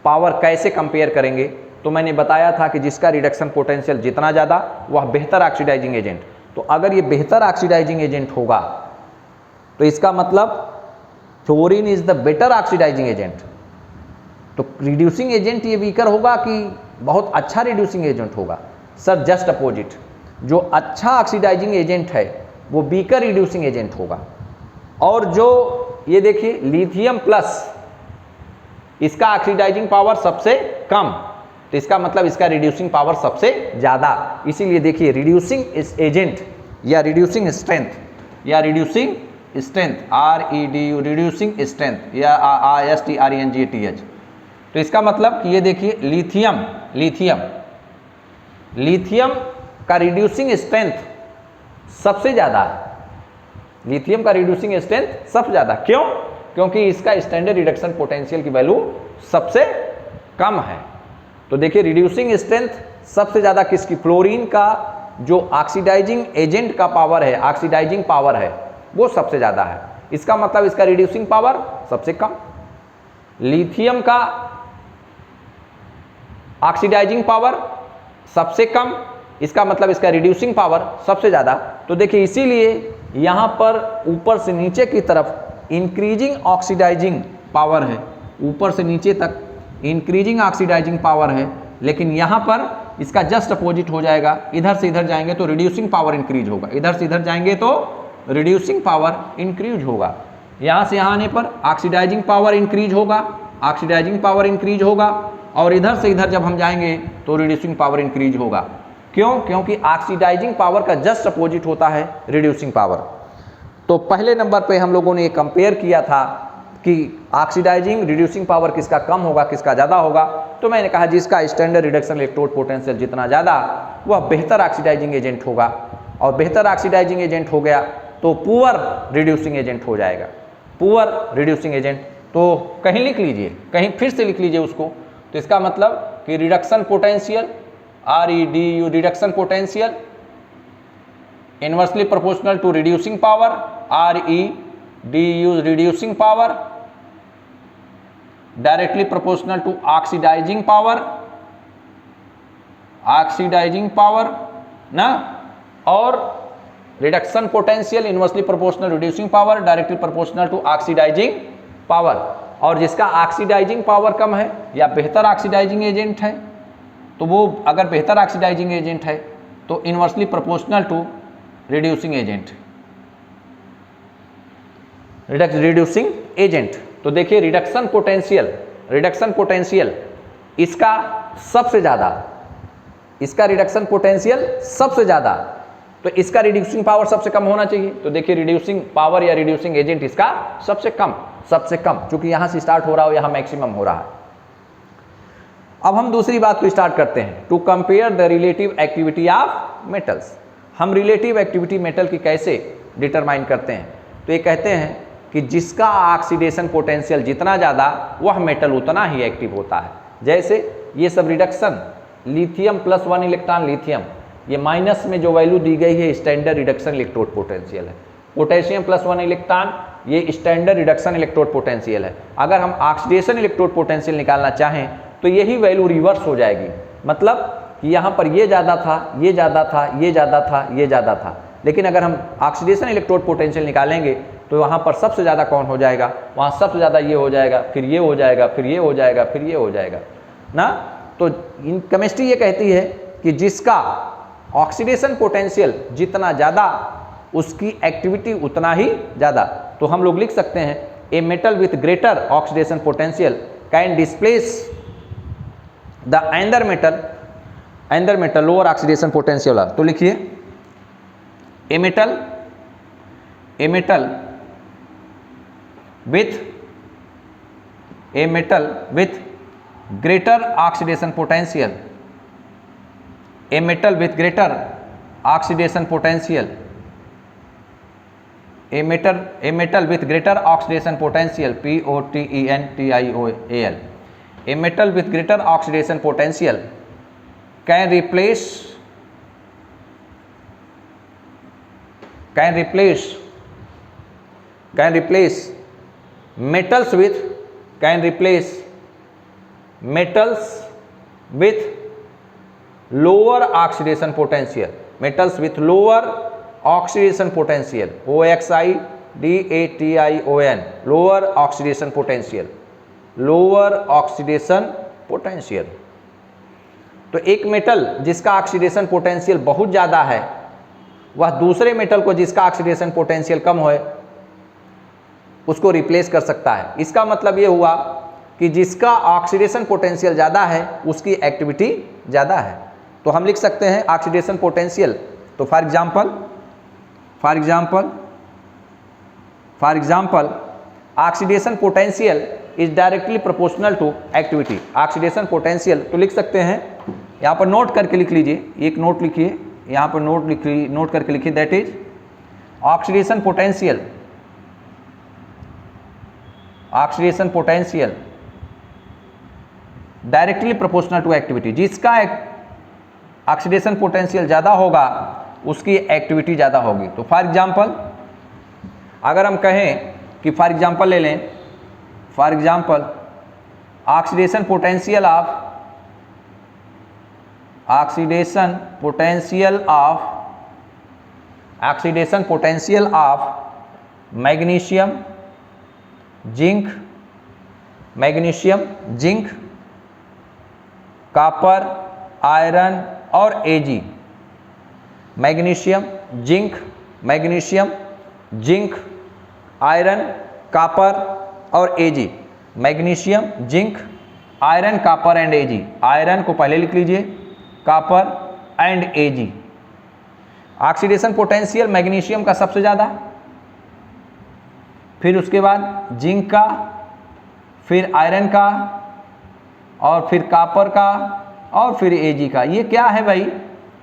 [SPEAKER 1] पावर कैसे कंपेयर करेंगे, तो मैंने बताया था कि जिसका रिडक्शन पोटेंशियल जितना ज़्यादा वह बेहतर ऑक्सीडाइजिंग एजेंट। तो अगर ये बेहतर ऑक्सीडाइजिंग एजेंट होगा तो इसका मतलब fluorine is the better oxidising agent. तो रिड्यूसिंग एजेंट ये वीकर होगा कि बहुत अच्छा रिड्यूसिंग एजेंट होगा? सर जस्ट अपोजिट, जो अच्छा ऑक्सीडाइजिंग एजेंट है वो वीकर रिड्यूसिंग एजेंट होगा। और जो ये देखिए लिथियम प्लस, इसका ऑक्सीडाइजिंग पावर सबसे कम, तो इसका मतलब इसका रिड्यूसिंग पावर सबसे ज़्यादा। इसीलिए देखिए रिड्यूसिंग एजेंट या reducing strength REDU reducing strength या ISTRENGTH। तो इसका मतलब कि ये देखिए लिथियम का रिड्यूसिंग स्ट्रेंथ सबसे ज़्यादा है, लिथियम का रिड्यूसिंग स्ट्रेंथ सबसे ज़्यादा। क्यों? क्योंकि इसका स्टैंडर्ड रिडक्शन पोटेंशियल की वैल्यू सबसे कम है। तो देखिए रिड्यूसिंग स्ट्रेंथ सबसे ज़्यादा किसकी? फ्लोरीन का जो ऑक्सीडाइजिंग एजेंट का पावर है, ऑक्सीडाइजिंग पावर है, वो सबसे ज़्यादा है। इसका मतलब इसका रिड्यूसिंग पावर सबसे कम। लिथियम का ऑक्सीडाइजिंग पावर सबसे कम, इसका मतलब इसका रिड्यूसिंग पावर सबसे ज़्यादा। तो देखिए इसीलिए यहाँ पर ऊपर से नीचे की तरफ इंक्रीजिंग ऑक्सीडाइजिंग पावर है, ऊपर से नीचे तक इंक्रीजिंग ऑक्सीडाइजिंग पावर है, लेकिन यहाँ पर इसका जस्ट अपोजिट हो जाएगा। इधर से इधर जाएंगे तो रिड्यूसिंग पावर इंक्रीज होगा, इधर से इधर जाएंगे तो रिड्यूसिंग पावर इंक्रीज होगा। यहाँ से यहाँ आने पर ऑक्सीडाइजिंग पावर इंक्रीज होगा, और इधर से इधर जब हम जाएंगे तो रिड्यूसिंग पावर इंक्रीज होगा। क्यों? क्योंकि ऑक्सीडाइजिंग पावर का जस्ट अपोजिट होता है रिड्यूसिंग पावर। तो पहले नंबर पे हम लोगों ने ये कंपेयर किया था कि ऑक्सीडाइजिंग रिड्यूसिंग पावर किसका कम होगा, किसका ज़्यादा होगा। तो मैंने कहा जिसका स्टैंडर्ड रिडक्शन इलेक्ट्रोड पोटेंशियल जितना ज़्यादा वह बेहतर ऑक्सीडाइजिंग एजेंट होगा, और बेहतर ऑक्सीडाइजिंग एजेंट हो गया तो पुअर रिड्यूसिंग एजेंट हो जाएगा, पुअर रिड्यूसिंग एजेंट। तो कहीं लिख लीजिए, कहीं फिर से लिख लीजिए उसको। तो इसका मतलब कि reduction potential REDU reduction potential inversely proportional to reducing power REDU reducing power, directly proportional to oxidising power ना, और reduction potential inversely proportional reducing power, directly proportional to oxidising power. और जिसका ऑक्सीडाइजिंग पावर कम है या बेहतर ऑक्सीडाइजिंग एजेंट है, तो वो अगर बेहतर ऑक्सीडाइजिंग एजेंट है तो inversely proportional to reducing agent. तो देखिए रिडक्शन पोटेंशियल इसका सबसे ज़्यादा, इसका रिडक्शन पोटेंशियल सबसे ज़्यादा, तो इसका रिड्यूसिंग पावर सबसे कम होना चाहिए। तो देखिए रिड्यूसिंग पावर या रिड्यूसिंग एजेंट इसका सबसे कम, चूंकि यहाँ से स्टार्ट हो रहा हो, यहाँ मैक्सिमम हो रहा है। अब हम दूसरी बात को स्टार्ट करते हैं, to compare the relative activity of metals. हम रिलेटिव एक्टिविटी मेटल की कैसे डिटरमाइन करते हैं? तो ये कहते हैं कि जिसका ऑक्सीडेशन पोटेंशियल जितना ज़्यादा वह मेटल उतना ही एक्टिव होता है। जैसे ये सब रिडक्शन, लिथियम +1 इलेक्ट्रॉन लिथियम, ये माइनस में जो वैल्यू दी गई है स्टैंडर्ड रिडक्शन इलेक्ट्रोड पोटेंशियल है। पोटेशियम +1 इलेक्ट्रॉन, ये स्टैंडर्ड रिडक्शन इलेक्ट्रोड पोटेंशियल है। अगर हम ऑक्सीडेशन इलेक्ट्रोड पोटेंशियल निकालना चाहें तो यही वैल्यू रिवर्स हो जाएगी, मतलब कि यहाँ पर ये ज़्यादा था, ये ज़्यादा था, ये ज़्यादा था, ये ज़्यादा था। लेकिन अगर हम ऑक्सीडेशन इलेक्ट्रोड पोटेंशियल निकालेंगे तो वहाँ पर सबसे ज़्यादा कौन हो जाएगा? वहाँ सबसे ज़्यादा ये हो जाएगा, फिर ये हो जाएगा, फिर ये हो जाएगा, फिर ये हो जाएगा ना। तो इन केमिस्ट्री ये कहती है कि जिसका ऑक्सीडेशन पोटेंशियल जितना ज़्यादा उसकी एक्टिविटी उतना ही ज़्यादा। तो हम लोग लिख सकते हैं a metal with greater oxidation potential can displace the another metal lower oxidation potential. तो लिखिए a metal with greater oxidation potential, a metal with greater oxidation potential, a metal with greater oxidation potential, POTENTIOAL, a metal with greater oxidation potential can replace metals with lower oxidation potential, OXIDATION, lower oxidation potential। तो एक मेटल जिसका ऑक्सीडेशन पोटेंशियल बहुत ज़्यादा है वह दूसरे मेटल को जिसका ऑक्सीडेशन पोटेंशियल कम हो उसको रिप्लेस कर सकता है। इसका मतलब ये हुआ कि जिसका ऑक्सीडेशन पोटेंशियल ज़्यादा है उसकी एक्टिविटी ज़्यादा है। तो हम लिख सकते हैं ऑक्सीडेशन पोटेंशियल। तो for example oxidation potential is directly proportional to activity. Oxidation potential तो लिख सकते हैं, यहाँ पर नोट करके लिख लीजिए, एक नोट लिखिए, यहाँ पर नोट करके लिखिए, that is oxidation potential directly proportional to activity. जिसका ऑक्सीडेशन पोटेंशियल ज़्यादा होगा उसकी एक्टिविटी ज़्यादा होगी। तो फॉर एग्जांपल अगर हम कहें कि फॉर एग्जांपल ले लें, for example oxidation potential of magnesium, zinc, copper, iron और AG. Magnesium, zinc, iron, copper और AG. Magnesium, zinc, iron, copper and AG. Iron को पहले लिख लीजिए, copper and AG. Oxidation potential magnesium का सबसे ज़्यादा, फिर उसके बाद जिंक का, फिर आयरन का और फिर कॉपर का और फिर एजी का। ये क्या है भाई?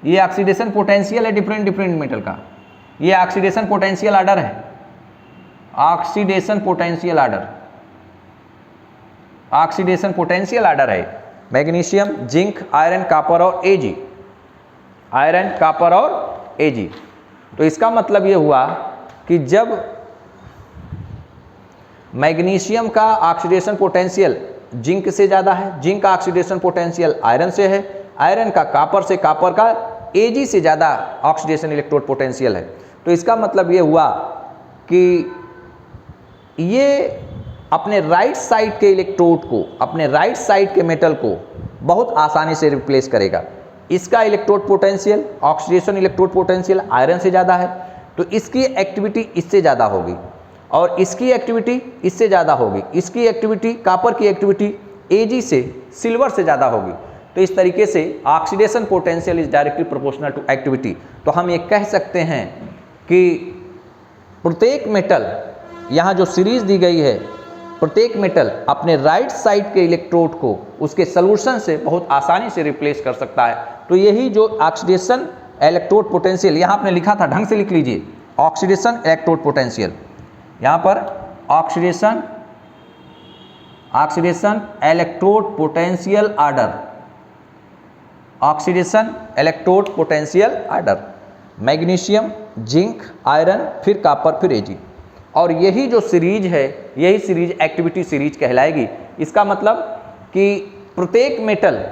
[SPEAKER 1] ये ऑक्सीडेशन पोटेंशियल है डिफरेंट मेटल का। ये ऑक्सीडेशन पोटेंशियल आर्डर है, ऑक्सीडेशन पोटेंशियल आर्डर है। मैग्नीशियम, जिंक, आयरन, कॉपर और एजी। आयरन, कॉपर और एजी। तो इसका मतलब ये हुआ कि जब मैग्नीशियम का ऑक्सीडेशन पोटेंशियल जिंक से ज़्यादा है, जिंक का ऑक्सीडेशन पोटेंशियल आयरन से है, आयरन का कॉपर से, कॉपर का एजी से ज़्यादा ऑक्सीडेशन इलेक्ट्रोड पोटेंशियल है। तो इसका मतलब ये हुआ कि ये अपने राइट साइड के इलेक्ट्रोड को, अपने राइट साइड के मेटल को बहुत आसानी से रिप्लेस करेगा। इसका electrode potential, oxidation electrode potential iron से ज़्यादा है, तो इसकी एक्टिविटी इससे ज़्यादा होगी और इसकी एक्टिविटी इससे ज़्यादा होगी। इसकी एक्टिविटी, कॉपर की एक्टिविटी एजी से, सिल्वर से ज़्यादा होगी। तो इस तरीके से oxidation potential is directly proportional to activity. तो हम ये कह सकते हैं कि प्रत्येक मेटल, यहाँ जो सीरीज दी गई है प्रत्येक मेटल अपने राइट साइड के इलेक्ट्रोड को उसके सॉल्यूशन से बहुत आसानी से रिप्लेस कर सकता है। तो यही जो ऑक्सीडेशन इलेक्ट्रोड पोटेंशियल, यहाँ आपने लिखा था, ढंग से लिख लीजिए, ऑक्सीडेशन इलेक्ट्रोड पोटेंशियल, यहाँ पर oxidation electrode potential order, oxidation electrode potential order, magnesium, zinc, iron, फिर कॉपर, फिर एजी। और यही जो सीरीज है, यही सीरीज एक्टिविटी सीरीज कहलाएगी। इसका मतलब कि प्रत्येक मेटल,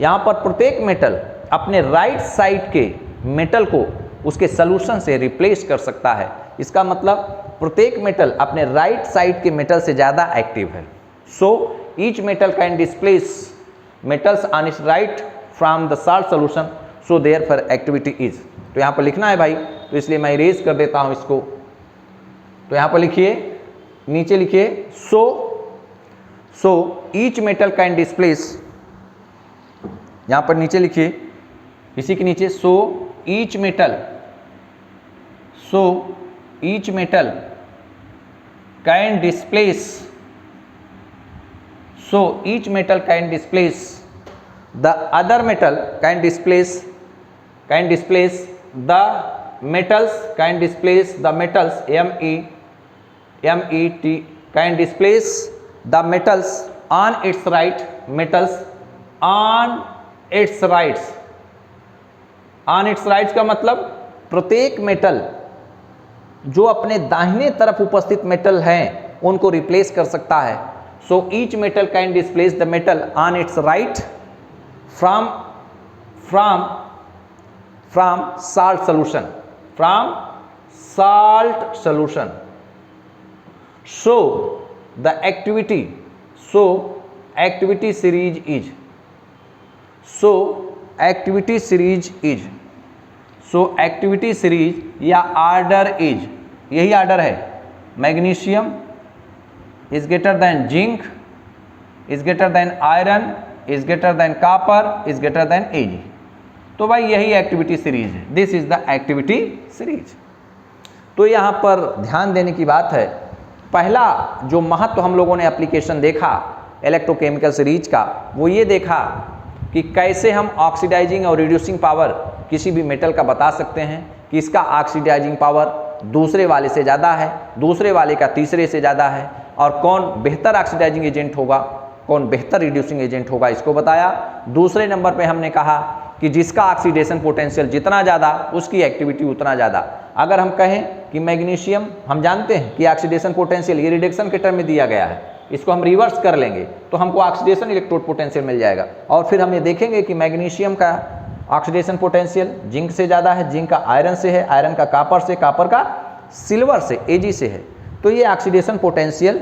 [SPEAKER 1] यहाँ पर प्रत्येक मेटल अपने राइट साइड के मेटल को उसके सॉल्यूशन से रिप्लेस कर सकता है। इसका मतलब प्रत्येक मेटल अपने राइट साइड के मेटल से ज़्यादा एक्टिव है। So each metal can displace metals on it's right from the salt solution, so therefore activity is. तो यहाँ पर लिखना है भाई, तो इसलिए मैं इरेज कर देता हूँ इसको। तो यहाँ पर लिखिए, नीचे लिखिए, so each metal can displace, यहाँ पर नीचे लिखिए, इसी के नीचे, so each metal can displace, so each metal can displace the other metal, can displace the metals, can displace the metals, MET, can displace the metals on its right, metals on its rights, on its rights का मतलब प्रत्येक मेटल जो अपने दाहिने तरफ उपस्थित मेटल हैं उनको रिप्लेस कर सकता है। So each metal can displace the metal on its right from salt solution, So the activity series या ऑर्डर इज, यही ऑर्डर है, magnesium is greater than zinc, is greater than iron, is greater than copper, is greater than Ag। तो भाई यही एक्टिविटी सीरीज है, this is the activity series. तो यहाँ पर ध्यान देने की बात है, पहला जो महत्व हम लोगों ने एप्लीकेशन देखा इलेक्ट्रोकेमिकल सीरीज का, वो ये देखा कि कैसे हम ऑक्सीडाइजिंग और रिड्यूसिंग पावर किसी भी मेटल का बता सकते हैं कि इसका ऑक्सीडाइजिंग पावर दूसरे वाले से ज़्यादा है, दूसरे वाले का तीसरे से ज़्यादा है, और कौन बेहतर ऑक्सीडाइजिंग एजेंट होगा, कौन बेहतर रिड्यूसिंग एजेंट होगा, इसको बताया। दूसरे नंबर पे हमने कहा कि जिसका ऑक्सीडेशन पोटेंशियल जितना ज़्यादा उसकी एक्टिविटी उतना ज़्यादा। अगर हम कहें कि मैग्नीशियम, हम जानते हैं कि ऑक्सीडेशन पोटेंशियल ये रिडक्शन के टर्म में दिया गया है, इसको हम रिवर्स कर लेंगे तो हमको ऑक्सीडेशन इलेक्ट्रोड पोटेंशियल मिल जाएगा। और फिर हम ये देखेंगे कि मैग्नीशियम का ऑक्सीडेशन पोटेंशियल जिंक से ज़्यादा है, जिंक का आयरन से है, आयरन का कॉपर से, कॉपर का सिल्वर से, Ag से है। तो ये ऑक्सीडेशन पोटेंशियल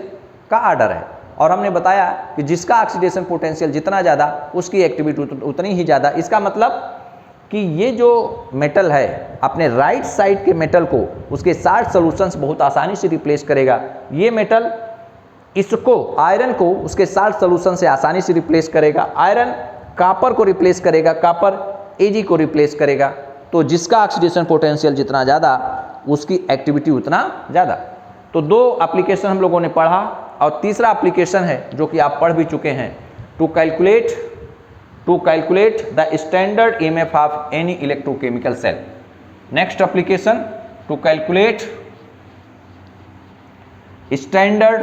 [SPEAKER 1] का ऑर्डर है। और हमने बताया कि जिसका ऑक्सीडेशन पोटेंशियल जितना ज़्यादा उसकी एक्टिविटी उतनी ही ज़्यादा। इसका मतलब कि ये जो मेटल है अपने राइट साइड के मेटल को उसके साल्ट सॉल्यूशंस बहुत आसानी से रिप्लेस करेगा। ये मेटल इसको, आयरन को उसके साल्ट सॉल्यूशन से आसानी से रिप्लेस करेगा, आयरन कॉपर को रिप्लेस करेगा, कॉपर Ag को रिप्लेस करेगा। तो जिसका ऑक्सीडेशन पोटेंशियल जितना ज़्यादा उसकी एक्टिविटी उतना ज़्यादा। तो दो एप्लीकेशन हम लोगों ने पढ़ा, और तीसरा एप्लीकेशन है जो कि आप पढ़ भी चुके हैं, to calculate the standard EMF of any electrochemical cell. Next application to calculate standard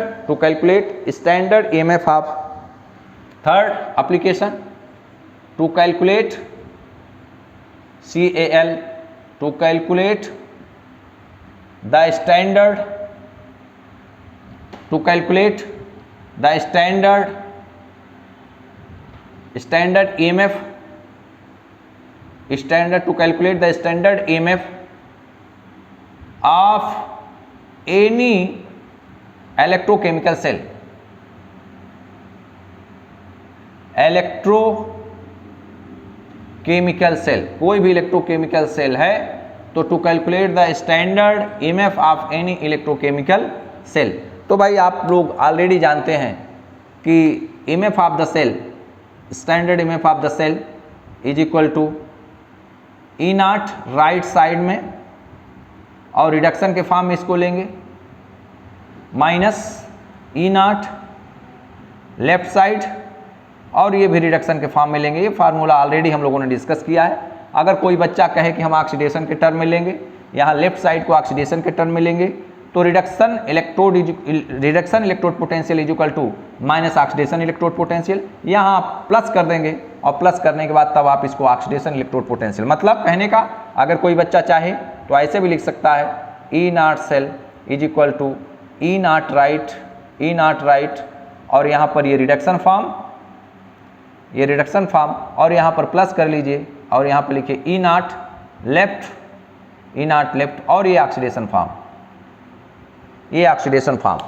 [SPEAKER 1] EMF of, third application to calculate CAL, to calculate the standard EMF, to calculate the standard EMF of any electrochemical cell, electrochemical cell, कोई भी इलेक्ट्रोकेमिकल सेल है तो to calculate the standard EMF of any electrochemical cell. तो भाई आप लोग ऑलरेडी जानते हैं कि EMF of the cell, standard EMF of the cell is equal to E0 right side में, और रिडक्शन के फॉर्म में इसको लेंगे, minus E nought left side, और ये भी रिडक्शन के फॉर्म में लेंगे। ये फार्मूला ऑलरेडी हम लोगों ने डिस्कस किया है। अगर कोई बच्चा कहे कि हम ऑक्सीडेशन के टर्म में लेंगे, यहाँ लेफ्ट साइड को ऑक्सीडेशन के टर्म में लेंगे, तो reduction electrode potential is equal to minus oxidation electrode potential, यहाँ आप प्लस कर देंगे और प्लस करने के बाद तब आप इसको ऑक्सीडेशन इलेक्ट्रोड पोटेंशियल, मतलब कहने का अगर कोई बच्चा चाहे तो ऐसे भी लिख सकता है E not cell is equal to E naught right, और यहाँ पर ये रिडक्शन फॉर्म, और यहाँ पर प्लस कर लीजिए और यहाँ पर लिखिए ई नॉट लेफ्ट, और ये ऑक्सीडेशन फॉर्म,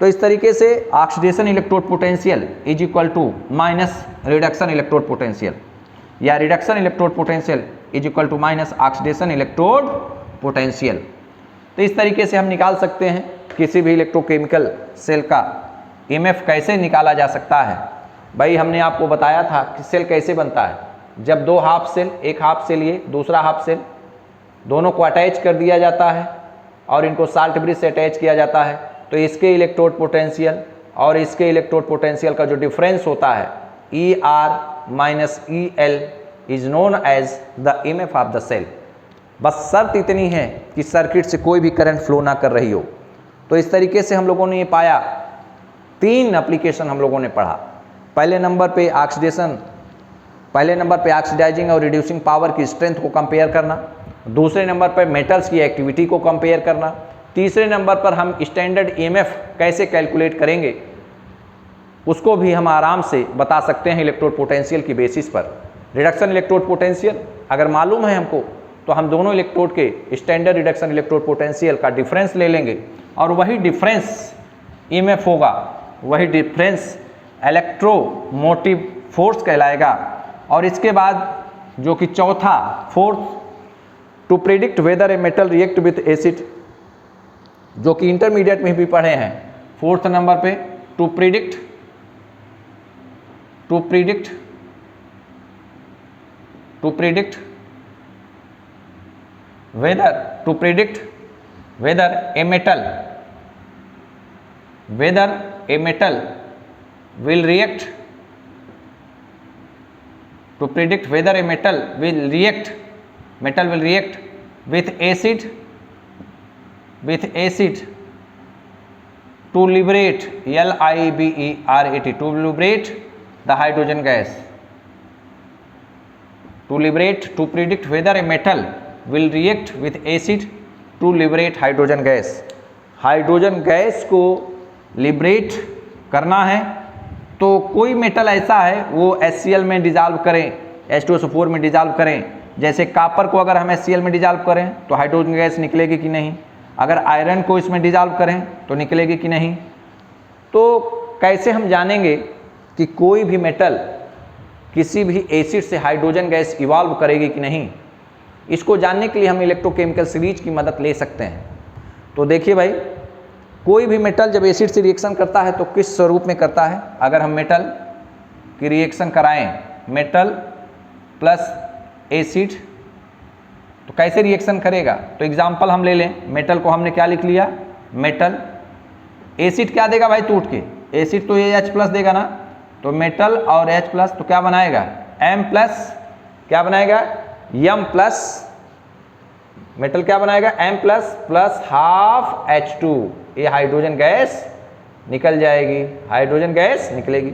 [SPEAKER 1] तो इस तरीके से oxidation electrode potential is equal to minus reduction electrode potential, या reduction electrode potential is equal to minus oxidation electrode potential. तो इस तरीके से हम निकाल सकते हैं किसी भी इलेक्ट्रोकेमिकल सेल का ईएमएफ कैसे निकाला जा सकता है। भाई हमने आपको बताया था कि सेल कैसे बनता है, जब दो हाफ सेल, एक हाफ सेल ये, दूसरा हाफ सेल, दोनों को अटैच कर दिया जाता है और इनको साल्ट ब्रिज से अटैच किया जाता है, तो इसके इलेक्ट्रोड पोटेंशियल और इसके इलेक्ट्रोड पोटेंशियल का जो डिफरेंस होता है ER minus EL is known as the EMF of the cell. बस शर्त इतनी है कि सर्किट से कोई भी करंट फ्लो ना कर रही हो। तो इस तरीके से हम लोगों ने ये पाया, 3 एप्लीकेशन हम लोगों ने पढ़ा। पहले नंबर पे ऑक्सीडाइजिंग और रिड्यूसिंग पावर की स्ट्रेंथ को कंपेयर करना, दूसरे नंबर पर मेटल्स की एक्टिविटी को कंपेयर करना, तीसरे नंबर पर हम स्टैंडर्ड ईएमएफ कैसे कैलकुलेट करेंगे उसको भी हम आराम से बता सकते हैं इलेक्ट्रोड पोटेंशियल की बेसिस पर। रिडक्शन इलेक्ट्रोड पोटेंशियल अगर मालूम है हमको तो हम दोनों इलेक्ट्रोड के स्टैंडर्ड रिडक्शन इलेक्ट्रोड पोटेंशियल का डिफरेंस ले लेंगे और वही डिफरेंस ईएमएफ होगा, वही डिफरेंस इलेक्ट्रोमोटिव फोर्स कहलाएगा। और इसके बाद जो कि चौथा fourth, to predict whether a metal react with acid, जो कि इंटरमीडिएट में भी पढ़े हैं। फोर्थ नंबर पे to predict whether a metal will react, to predict whether a metal will react with acid to liberate LIBERAT, to liberate the hydrogen gas, to predict whether a metal will react with acid to liberate hydrogen gas। Hydrogen gas को लिबरेट करना है तो कोई मेटल ऐसा है वो HCl में डिजॉल्व करें, H2SO4 में डिजॉल्व करें। जैसे कापर को अगर हम HCl में डिजॉल्व करें तो हाइड्रोजन गैस निकलेगी कि नहीं, अगर आयरन को इसमें डिजॉल्व करें तो निकलेगी कि नहीं। तो कैसे हम जानेंगे कि कोई भी मेटल किसी भी एसिड से हाइड्रोजन गैस इवॉल्व करेगी कि नहीं, इसको जानने के लिए हम इलेक्ट्रोकेमिकल सीरीज की मदद ले सकते हैं। तो देखिए भाई, कोई भी मेटल जब एसिड से रिएक्शन करता है तो किस स्वरूप में करता है। अगर हम मेटल की रिएक्शन कराएं, मेटल प्लस एसिड, तो कैसे रिएक्शन करेगा। तो एग्जांपल हम ले लें, मेटल को हमने क्या लिख लिया, मेटल, एसिड क्या देगा भाई टूट के, एसिड तो ये H+ देगा ना, तो मेटल और H+, तो क्या बनाएगा M+, क्या बनाएगा M+, मेटल क्या बनाएगा M+ प्लस हाफ H2, ये हाइड्रोजन गैस निकल जाएगी, हाइड्रोजन गैस निकलेगी।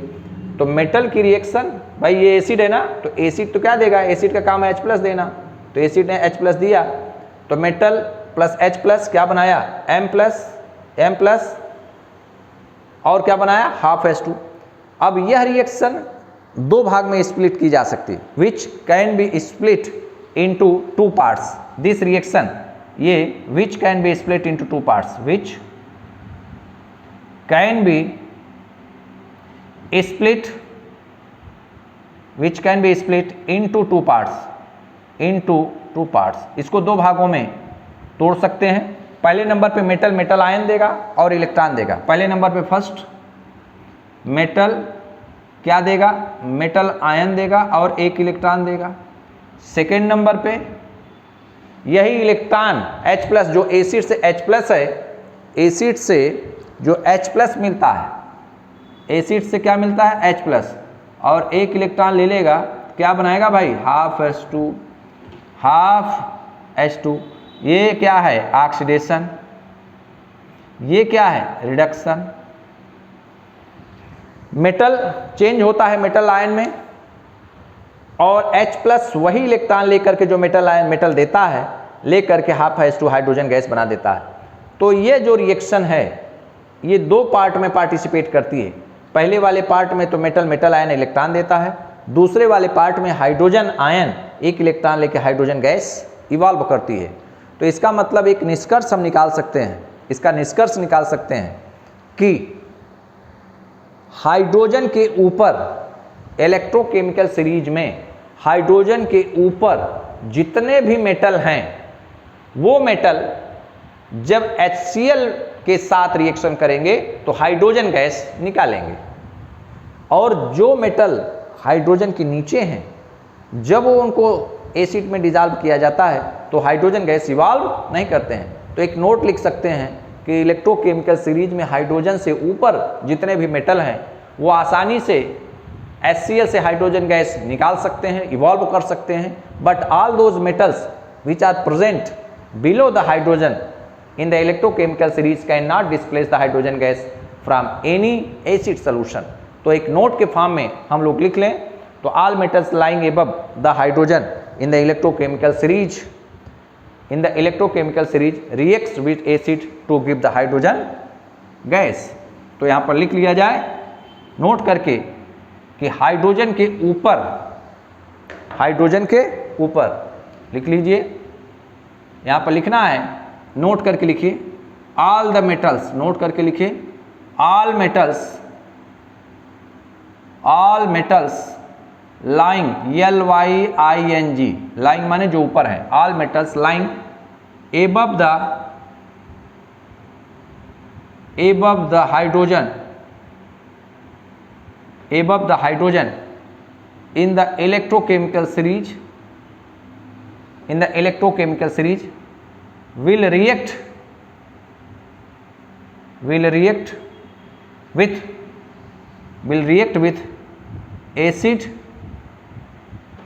[SPEAKER 1] तो मेटल की रिएक्शन, भाई ये एसिड है ना, तो एसिड तो क्या देगा, एसिड का काम है H+ देना, तो एसिड ने H+ दिया, तो मेटल प्लस H+ क्या बनाया M+, और क्या बनाया हाफ H2। अब यह रिएक्शन 2 भाग में स्प्लिट की जा सकती है, which can be split into 2 parts। This reaction ये which can be split into 2 parts, which can be split into 2 parts, इसको 2 भागों में तोड़ सकते हैं। पहले नंबर पे मेटल आयन देगा और इलेक्ट्रॉन देगा। पहले नंबर पे फर्स्ट मेटल क्या देगा, मेटल आयन देगा और 1 इलेक्ट्रॉन देगा। सेकेंड नंबर पे यही इलेक्ट्रॉन H+ जो एसिड से H+ है, एसिड से जो H+ मिलता है, एसिड से क्या मिलता है H+, और एक इलेक्ट्रॉन ले लेगा, क्या बनाएगा भाई, हाफ H2। ये क्या है, ऑक्सीडेशन, ये क्या है, रिडक्शन। मेटल चेंज होता है मेटल आयन में, और H+ वही इलेक्ट्रॉन लेकर के जो मेटल देता है, लेकर के हाफ H2 हाइड्रोजन गैस बना देता है। तो ये जो रिएक्शन है ये दो पार्ट में पार्टिसिपेट करती है। पहले वाले पार्ट में तो मेटल आयन इलेक्ट्रॉन देता है, दूसरे वाले पार्ट में हाइड्रोजन आयन एक इलेक्ट्रॉन लेकर हाइड्रोजन गैस इवॉल्व करती है। तो इसका मतलब एक निष्कर्ष हम निकाल सकते हैं, इसका निष्कर्ष निकाल सकते हैं कि हाइड्रोजन के ऊपर इलेक्ट्रोकेमिकल सीरीज में हाइड्रोजन के ऊपर जितने भी मेटल हैं वो मेटल जब HCl के साथ रिएक्शन करेंगे तो हाइड्रोजन गैस निकालेंगे, और जो मेटल हाइड्रोजन के नीचे हैं जब वो उनको एसिड में डिसॉल्व किया जाता है तो हाइड्रोजन गैस इवॉल्व नहीं करते हैं। तो एक नोट लिख सकते हैं कि इलेक्ट्रोकेमिकल सीरीज में हाइड्रोजन से ऊपर जितने भी मेटल हैं वो आसानी से HCl से हाइड्रोजन गैस निकाल सकते हैं, इवॉल्व कर सकते हैं, but all those metals which are present below the hydrogen in the electrochemical series cannot displace the hydrogen gas from any acid solution। तो एक नोट के फॉर्म में हम लोग लिख लें तो all metals lying above the hydrogen in the electrochemical series reacts with acid to give the hydrogen gas। तो यहाँ पर लिख लिया जाए नोट करके कि हाइड्रोजन के ऊपर लिख लीजिए, यहाँ पर लिखना है, नोट करके लिखिए ऑल द मेटल्स, नोट करके लिखिए all metals lying LYING, lying माने जो ऊपर है, all metals lying above the hydrogen in the electrochemical series will react with acid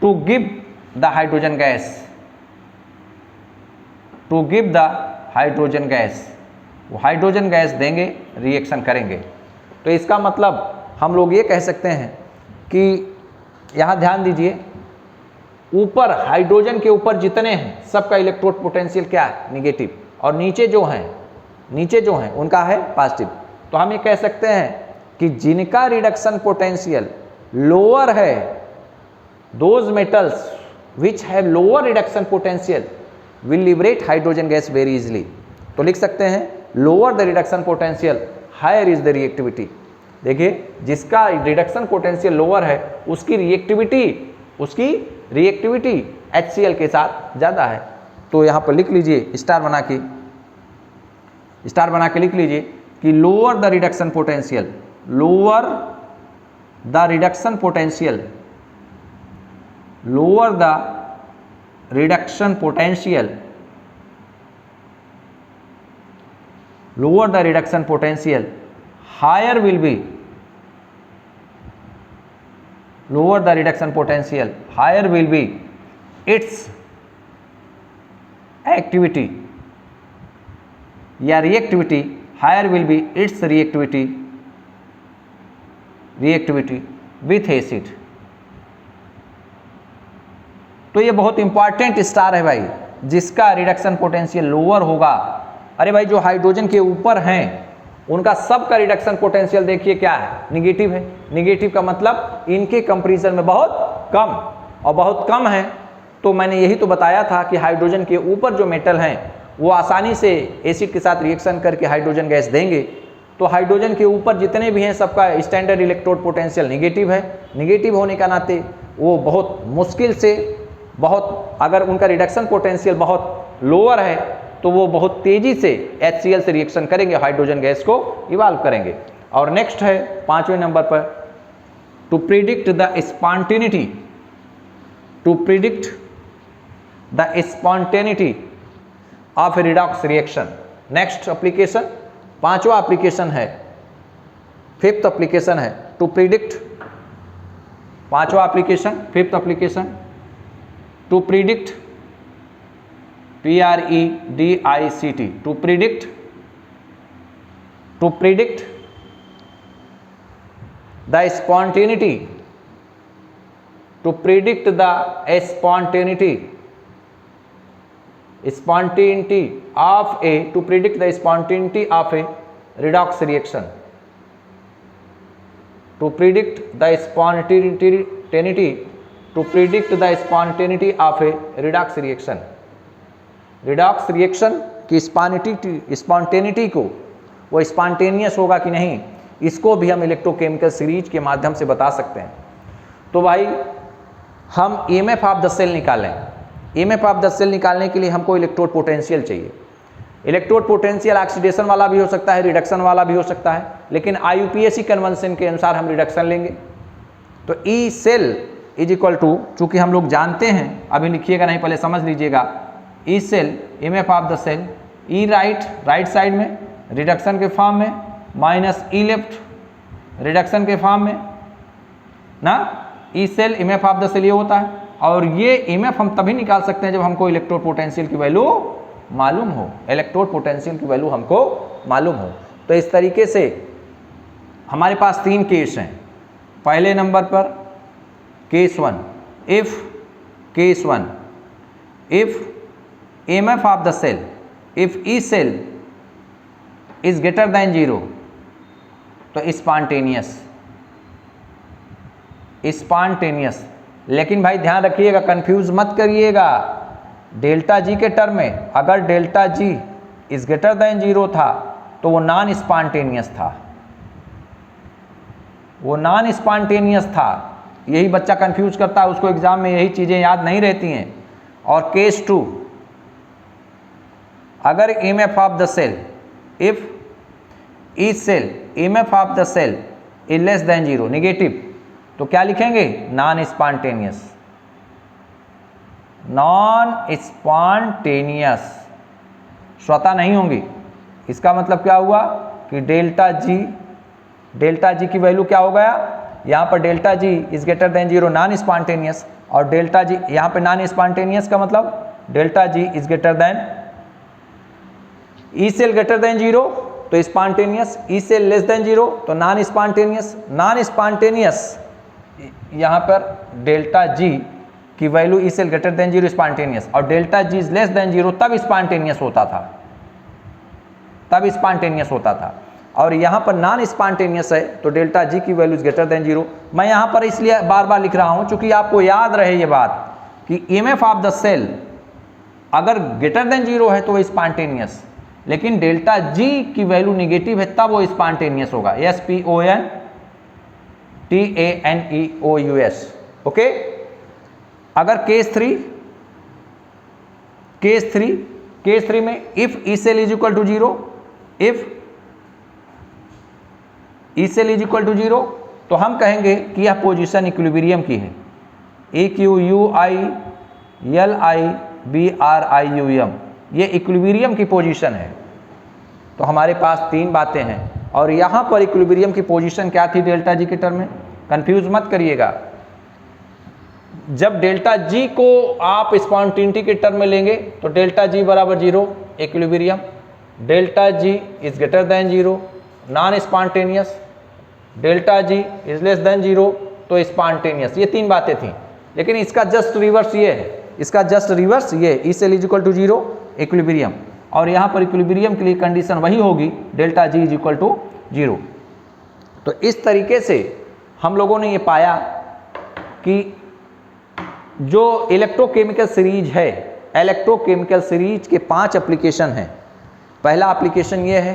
[SPEAKER 1] to give the hydrogen gas, वो हाइड्रोजन गैस देंगे, रिएक्शन करेंगे। तो इसका मतलब हम लोग ये कह सकते हैं कि यहाँ ध्यान दीजिए, ऊपर हाइड्रोजन के ऊपर जितने हैं सबका इलेक्ट्रोड पोटेंशियल क्या है, निगेटिव, और नीचे जो हैं उनका है पॉजिटिव। तो हम ये कह सकते हैं कि जिनका रिडक्शन पोटेंशियल लोअर है, those metals which have lower reduction potential will liberate hydrogen gas very easily. तो लिख सकते हैं lower the reduction potential higher is the reactivity. देखिए जिसका रिडक्शन पोटेंशियल लोअर है उसकी रिएक्टिविटी HCl के साथ ज़्यादा है। तो यहाँ पर लिख लीजिए स्टार बना के लिख लीजिए कि lower the reduction potential higher will be its activity या reactivity, higher will be its reactivity with acid। तो ये बहुत इंपॉर्टेंट स्टार है भाई, जिसका रिडक्शन पोटेंशियल लोअर होगा। अरे भाई जो हाइड्रोजन के ऊपर हैं उनका सबका रिडक्शन पोटेंशियल देखिए क्या है, निगेटिव है। निगेटिव का मतलब इनके कंपैरिजन में बहुत कम, और बहुत कम है। तो मैंने यही तो बताया था कि हाइड्रोजन के ऊपर जो मेटल हैं वो आसानी से एसिड के साथ रिएक्शन करके हाइड्रोजन गैस देंगे। तो हाइड्रोजन के ऊपर जितने भी हैं सबका स्टैंडर्ड इलेक्ट्रोड पोटेंशियल निगेटिव है। निगेटिव होने का नाते वो बहुत मुश्किल से, अगर उनका रिडक्शन पोटेंशियल बहुत लोअर है तो वो बहुत तेजी से HCl से रिएक्शन करेंगे, हाइड्रोजन गैस को इवॉल्व करेंगे। और नेक्स्ट है 5वें नंबर पर, to predict the spontaneity of redox reaction. Next application पांचवा एप्लीकेशन है, फिफ्थ एप्लीकेशन है टू प्रिडिक्ट, पांचवा application, fifth application to predict, PREDICT, to predict the spontaneity, to predict the spontaneity of a, to predict the spontaneity of a redox reaction, to predict the spontaneity, to predict the spontaneity of a redox reaction, redox reaction की स्पॉन्टेनिटी को, वो स्पॉन्टेनियस होगा कि नहीं, इसको भी हम इलेक्ट्रोकेमिकल सीरीज के माध्यम से बता सकते हैं। तो भाई हम EMF ऑफ द सेल निकालें, EMF ऑफ द सेल निकालने के लिए हमको इलेक्ट्रोड पोटेंशियल चाहिए। इलेक्ट्रोड पोटेंशियल ऑक्सीडेशन वाला भी हो सकता है, रिडक्शन वाला भी हो सकता है, लेकिन IUPAC कन्वेंशन के अनुसार हम रिडक्शन लेंगे। तो E cell is equal to, चूँकि हम लोग जानते हैं, अभी लिखिएगा नहीं, पहले समझ लीजिएगा, E cell EMF of the cell, E right side में रिडक्शन के फॉर्म में, माइनस E लेफ्ट रिडक्शन के फॉर्म में ना, E cell EMF of the cell ये होता है। और ये EMF हम तभी निकाल सकते हैं जब हमको इलेक्ट्रोड पोटेंशियल की वैल्यू मालूम हो, इलेक्ट्रोड पोटेंशियल की वैल्यू हमको मालूम हो। तो इस तरीके से हमारे पास तीन केस हैं। पहले नंबर पर case one, if EMF of the cell, if E cell is greater than 0, तो स्पॉन्टेनियस। लेकिन भाई ध्यान रखिएगा, कंफ्यूज मत करिएगा, डेल्टा जी के टर्म में अगर delta G is greater than 0 था तो वो नॉन स्पॉन्टेनियस था, वो नॉन स्पॉन्टेनियस था। यही बच्चा कंफ्यूज करता है, उसको एग्जाम में यही चीज़ें याद नहीं रहती हैं। और केस टू, अगर EMF of the cell, if E cell EMF of the cell is less than 0, negative, तो क्या लिखेंगे, नॉन स्पॉन्टेनियस, स्वतः नहीं होंगी। इसका मतलब क्या हुआ कि डेल्टा जी की वैल्यू क्या हो गया, यहाँ पर delta G is greater than 0 non spontaneous, और डेल्टा जी यहाँ पे नॉन स्पॉन्टेनियस का मतलब delta G is greater than, E cell greater than 0 तो spontaneous, E cell less than 0 तो नॉन स्पॉन्टेनियस, यहाँ पर डेल्टा जी की value E cell greater than 0 spontaneous, और delta G is less than 0 तब स्पॉन्टेनियस होता था, और यहाँ पर नॉन स्पॉन्टेनियस है तो डेल्टा जी की वैल्यू इज ग्रेटर देन 0। मैं यहाँ पर इसलिए बार बार लिख रहा हूँ चूँकि आपको याद रहे ये बात कि EMF ऑफ द सेल अगर ग्रेटर देन 0 है तो वो स्पॉन्टेनियस, लेकिन डेल्टा जी की वैल्यू नेगेटिव है तब वो स्पॉन्टेनियस होगा, SPONTANEOUS। ओके, अगर केस थ्री में if E cell is equal to 0, if E cell is equal to 0 तो हम कहेंगे कि यह पोजीशन इक्विलिब्रियम की है, EQUILIBRIUM, ये इक्विलिब्रियम की पोजीशन है। तो हमारे पास तीन बातें हैं, और यहाँ पर इक्विलिब्रियम की पोजीशन क्या थी डेल्टा जी के टर्म में, कंफ्यूज मत करिएगा। जब डेल्टा जी को आप स्पॉन्टेनिटी के टर्म में लेंगे तो डेल्टा जी बराबर 0 equilibrium, delta G is greater than 0 non spontaneous, delta G is less than 0 तो स्पॉन्टेनियस। ये तीन बातें थी, लेकिन इसका जस्ट रिवर्स ये है, E cell is equal to 0 equilibrium, और यहाँ पर इक्विलिब्रियम के लिए कंडीशन वही होगी, delta G is equal to 0। तो इस तरीके से हम लोगों ने ये पाया कि जो इलेक्ट्रोकेमिकल सीरीज है, इलेक्ट्रोकेमिकल सीरीज के 5 एप्लीकेशन हैं। पहला एप्लीकेशन ये है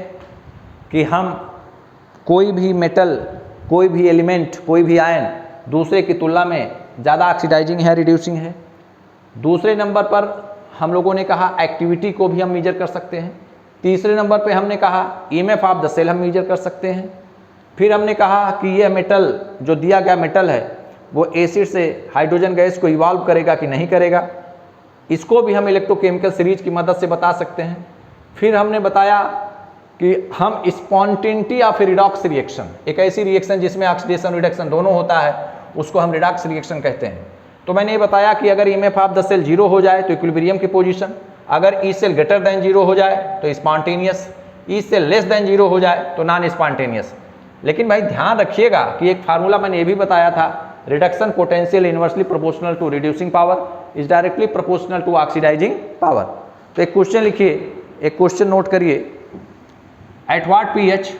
[SPEAKER 1] कि हम कोई भी मेटल, कोई भी एलिमेंट, कोई भी आयन दूसरे की तुलना में ज़्यादा ऑक्सीडाइजिंग है, रिड्यूसिंग है। दूसरे नंबर पर हम लोगों ने कहा एक्टिविटी को भी हम मेजर कर सकते हैं। तीसरे नंबर पे हमने कहा EMF ऑफ द सेल हम मेजर कर सकते हैं। फिर हमने कहा कि यह मेटल, जो दिया गया मेटल है, वो एसिड से हाइड्रोजन गैस को इवॉल्व करेगा कि नहीं करेगा, इसको भी हम इलेक्ट्रोकेमिकल सीरीज की मदद से बता सकते हैं। फिर हमने बताया कि हम स्पॉन्टेनिटी ऑफ रिडॉक्स रिएक्शन, एक ऐसी रिएक्शन जिसमें ऑक्सीडेशन रिडक्शन दोनों होता है, उसको हम रिडॉक्स रिएक्शन कहते हैं। तो मैंने ये बताया कि अगर ईएमएफ ऑफ द सेल 0 हो जाए तो इक्विलिब्रियम की पोजीशन, अगर ई सेल ग्रेटर देन 0 हो जाए तो spontaneous, E cell less than 0 हो जाए तो नॉन स्पॉन्टेनियस। लेकिन भाई ध्यान रखिएगा कि एक फार्मूला मैंने ये भी बताया था, reduction potential inversely proportional to reducing power is directly proportional to oxidising power. तो एक क्वेश्चन लिखिए, एक क्वेश्चन नोट करिए, एट व्हाट पीएच,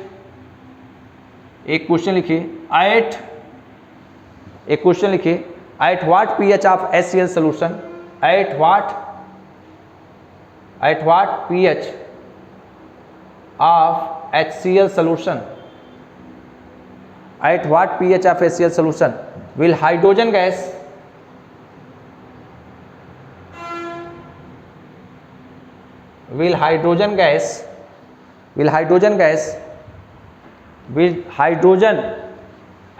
[SPEAKER 1] एक क्वेश्चन लिखिए, एक क्वेश्चन लिखिए, at what pH of HCl solution, at what pH of HCl solution, at what pH of HCl solution will hydrogen gas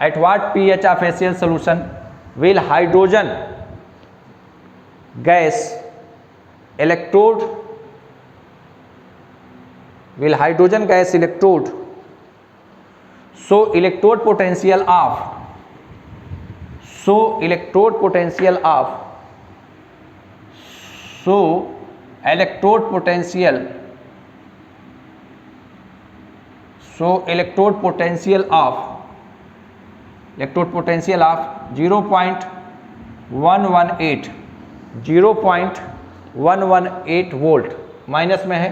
[SPEAKER 1] at what pH of HCl solution will hydrogen gas electrode so electrode potential of electrode potential of 0.118 volt, minus में है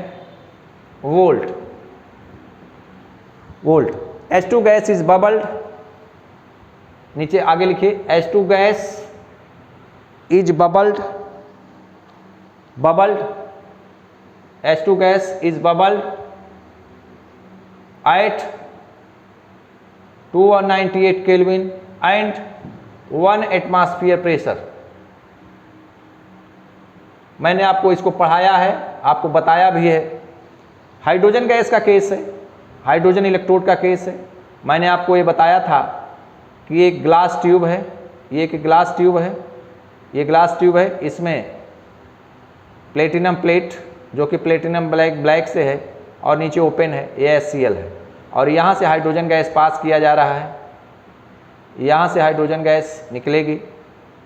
[SPEAKER 1] volt. H2 gas is bubbled, नीचे आगे लिखिए, H2 gas is bubbled, H2 gas is bubbled at 298 Kelvin and 1 atmosphere pressure। मैंने आपको इसको पढ़ाया है, आपको बताया भी है। हाइड्रोजन गैस का केस है, हाइड्रोजन इलेक्ट्रोड का केस है। मैंने आपको ये बताया था कि एक ग्लास ट्यूब है, ये एक ग्लास ट्यूब है, ये ग्लास ट्यूब है, इसमें प्लेटिनम प्लेट जो कि प्लेटिनम ब्लैक से है और नीचे ओपन है, ये HCl है, और यहाँ से हाइड्रोजन गैस पास किया जा रहा है, यहाँ से हाइड्रोजन गैस निकलेगी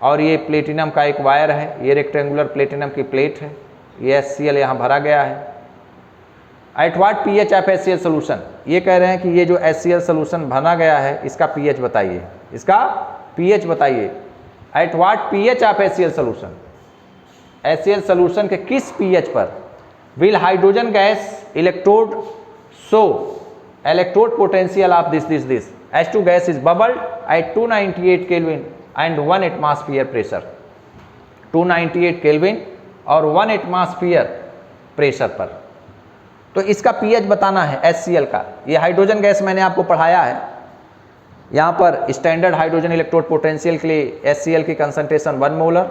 [SPEAKER 1] और ये प्लेटिनम का एक वायर है, ये रेक्टेंगुलर प्लेटिनम की प्लेट है, ये HCl यहाँ भरा गया है। Eight what pH of HCl solution, ये कह रहे हैं कि ये जो HCl सोल्यूशन भरा गया है इसका पीएच बताइए, इसका पीएच बताइए। Eight what pH of HCl solution, HCl solution के किस पीएच पर will hydrogen gas electrode so electrode potential of this H2 gas is bubbled at 298 Kelvin and 1 atmosphere pressure, 298 Kelvin और 1 atmosphere pressure पर। तो इसका pH बताना है HCl का। ये हाइड्रोजन गैस मैंने आपको पढ़ाया है, यहाँ पर स्टैंडर्ड हाइड्रोजन इलेक्ट्रोड पोटेंशियल के लिए HCl की कंसंट्रेशन 1 मोलर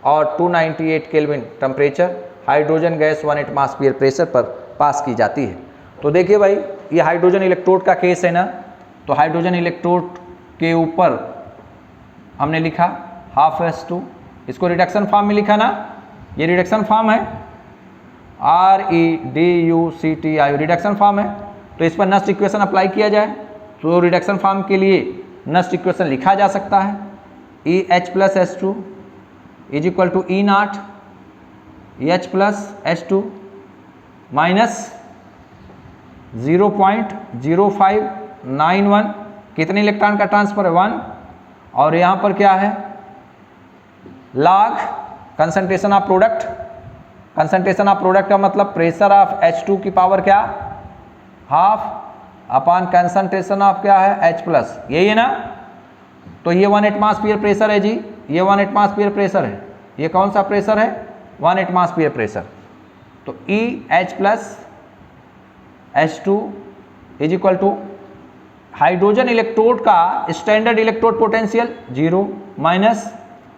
[SPEAKER 1] और 298 kelvin temperature, hydrogen gas 1 atmosphere pressure पर पास की जाती है। तो देखिए भाई, ये हाइड्रोजन इलेक्ट्रोड का केस है ना, तो हाइड्रोजन इलेक्ट्रोड के ऊपर हमने लिखा हाफ H2, इसको रिडक्शन फॉर्म में लिखा ना, ये रिडक्शन फॉर्म है, REDUCTI रिडक्शन फॉर्म है। तो इस पर नस्ट इक्वेशन अप्लाई किया जाए तो रिडक्शन फॉर्म के लिए नस्ट इक्वेशन लिखा जा सकता है, EH + H2 = E0 H + H2 minus 0.0591, कितने इलेक्ट्रॉन का ट्रांसफर है 1, और यहाँ पर क्या है log concentration of product, concentration of product का मतलब प्रेशर ऑफ H2 की पावर क्या हाफ अपॉन कंसंट्रेशन ऑफ क्या है H+, यही है ना। तो ये 1 एटमॉस्फेयर प्रेशर है जी, ये 1 एटमॉस्फेयर प्रेशर है, ये कौन सा प्रेशर है 1 एटमॉस्फेयर प्रेशर। तो EH + H2 = हाइड्रोजन इलेक्ट्रोड का स्टैंडर्ड इलेक्ट्रोड पोटेंशियल 0 माइनस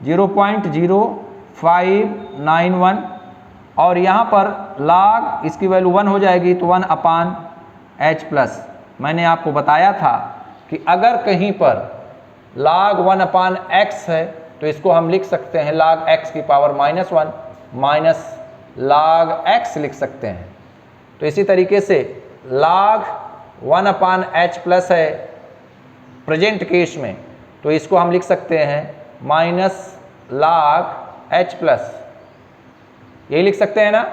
[SPEAKER 1] 0.0591, और यहाँ पर log इसकी वैल्यू 1 हो जाएगी तो 1 अपान H+। मैंने आपको बताया था कि अगर कहीं पर log 1 अपान x है तो इसको हम लिख सकते हैं log x की पावर -1 माइनस log x लिख सकते हैं। तो इसी तरीके से log 1/H+ है प्रेजेंट केस में, तो इसको हम लिख सकते हैं -log H+, यही लिख सकते हैं ना।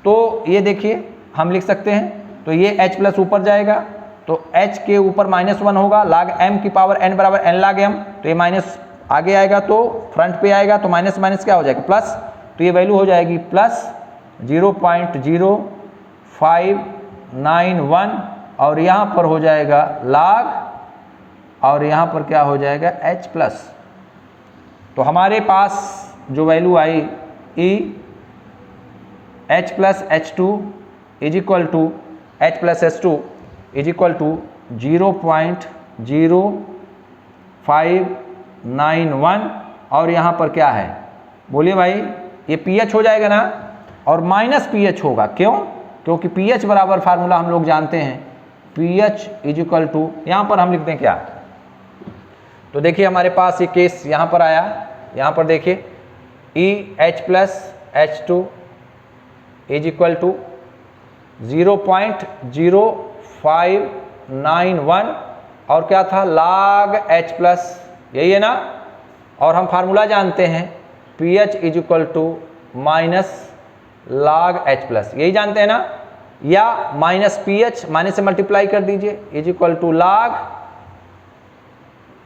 [SPEAKER 1] तो ये देखिए हम लिख सकते हैं, तो ये H+ ऊपर जाएगा तो H के ऊपर -1 होगा, log m की पावर n बराबर n log m, तो ये माइनस आगे आएगा तो फ्रंट पे आएगा तो माइनस माइनस क्या हो जाएगा प्लस, तो ये वैल्यू हो जाएगी प्लस 0.0591 और यहाँ पर हो जाएगा log और यहाँ पर क्या हो जाएगा H+। तो हमारे पास जो वैल्यू आई E H+H2 is equal to H+H2 is equal to 0.0591 और यहाँ पर क्या है बोलिए भाई, ये pH हो जाएगा ना और माइनस pH होगा, क्यों? क्योंकि pH बराबर फार्मूला हम लोग जानते हैं, pH इज इक्वल टू, यहाँ पर हम लिखते हैं क्या, तो देखिए हमारे पास ये केस यहाँ पर आया, यहाँ पर देखिए EH+H2 इज इक्वल टू 0.0591 और क्या था log H+, यही है ना। और हम फार्मूला जानते हैं pH is equal to minus log H+, यही जानते हैं ना, या माइनस pH माइनस से मल्टीप्लाई कर दीजिए is equal to log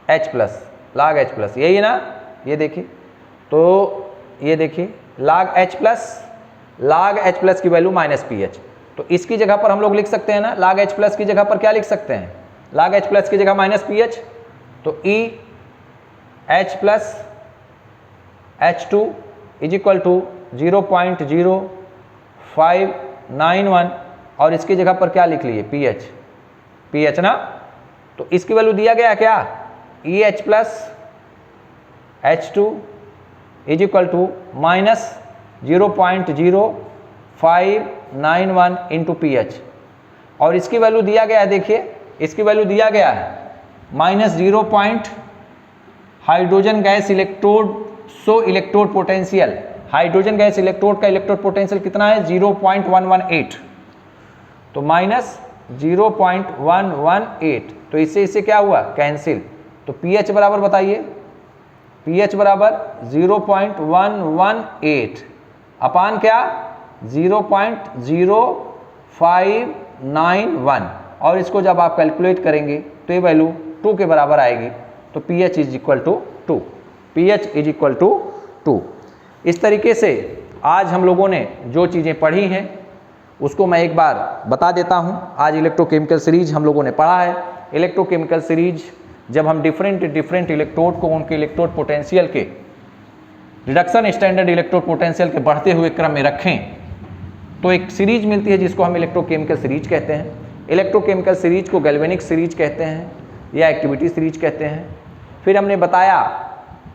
[SPEAKER 1] H+, यही है ना। ये देखिए, तो ये देखिए log H+ की वैल्यू माइनस pH, तो इसकी जगह पर हम लोग लिख सकते हैं ना, log H+ की जगह पर क्या लिख सकते हैं, log H+ की जगह माइनस pH, तो EH+H2 इज इक्वल टू 0.0591 और इसकी जगह पर क्या लिख लिए pH ना, तो इसकी वैल्यू दिया गया क्या, EH+H2 is equal to minus 0.0591 into pH और इसकी वैल्यू दिया गया है, देखिए इसकी वैल्यू दिया गया है -0. Hydrogen gas electrode so electrode potential, hydrogen gas electrode का इलेक्ट्रोड पोटेंशियल कितना है 0.118, तो -0.118, तो इससे इससे क्या हुआ कैंसिल, तो pH बराबर बताइए, pH बराबर 0.118 अपान क्या 0.0591 और इसको जब आप कैलकुलेट करेंगे तो ये वैल्यू 2 के बराबर आएगी, तो pH is equal to 2, pH is equal to 2। इस तरीके से आज हम लोगों ने जो चीज़ें पढ़ी हैं उसको मैं एक बार बता देता हूं। आज इलेक्ट्रोकेमिकल सीरीज हम लोगों ने पढ़ा है। इलेक्ट्रोकेमिकल सीरीज जब हम डिफरेंट इलेक्ट्रोड को उनके इलेक्ट्रोड पोटेंशियल के रिडक्शन स्टैंडर्ड इलेक्ट्रोड पोटेंशियल के बढ़ते हुए क्रम में रखें तो एक सीरीज मिलती है जिसको हम इलेक्ट्रोकेमिकल सीरीज कहते हैं। इलेक्ट्रोकेमिकल सीरीज को गैल्वेनिक सीरीज कहते हैं या एक्टिविटी सीरीज कहते हैं। फिर हमने बताया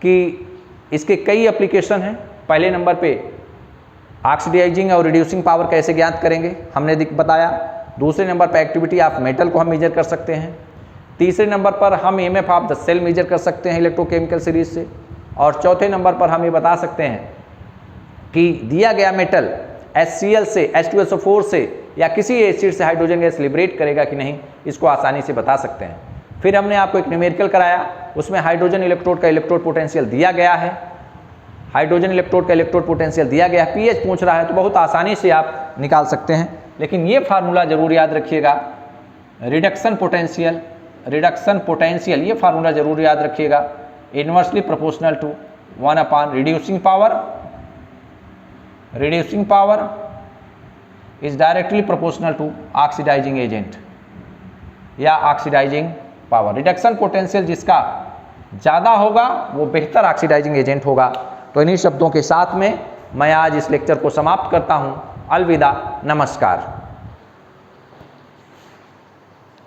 [SPEAKER 1] कि इसके कई एप्लीकेशन हैं। पहले नंबर पे ऑक्सीडाइजिंग और रिड्यूसिंग पावर कैसे ज्ञात करेंगे हमने बताया। दूसरे नंबर पर एक्टिविटी ऑफ मेटल को हम मेजर कर सकते हैं। तीसरे नंबर पर हम EMF of the cell measure कर सकते हैं इलेक्ट्रोकेमिकल सीरीज से। और चौथे नंबर पर हम ये बता सकते हैं कि दिया गया मेटल HCl से H2SO4 से या किसी एसिड से हाइड्रोजन गैस लिबरेट करेगा कि नहीं, इसको आसानी से बता सकते हैं। फिर हमने आपको एक न्यूमेरिकल कराया, उसमें हाइड्रोजन इलेक्ट्रोड का इलेक्ट्रोड पोटेंशियल दिया गया है। हाइड्रोजन इलेक्ट्रोड का इलेक्ट्रोड पोटेंशियल दिया गया है, pH पूछ रहा है तो बहुत आसानी से आप निकाल सकते हैं। लेकिन ये फार्मूला जरूर याद रखिएगा, रिडक्शन पोटेंशियल ये फार्मूला जरूर याद रखिएगा, inversely proportional to 1 upon reducing power is directly proportional to oxidising agent या ऑक्सीडाइजिंग पावर। रिडक्शन पोटेंशियल जिसका ज़्यादा होगा वो बेहतर ऑक्सीडाइजिंग एजेंट होगा। तो इन्हीं शब्दों के साथ में मैं आज इस लेक्चर को समाप्त करता हूँ। अलविदा, नमस्कार।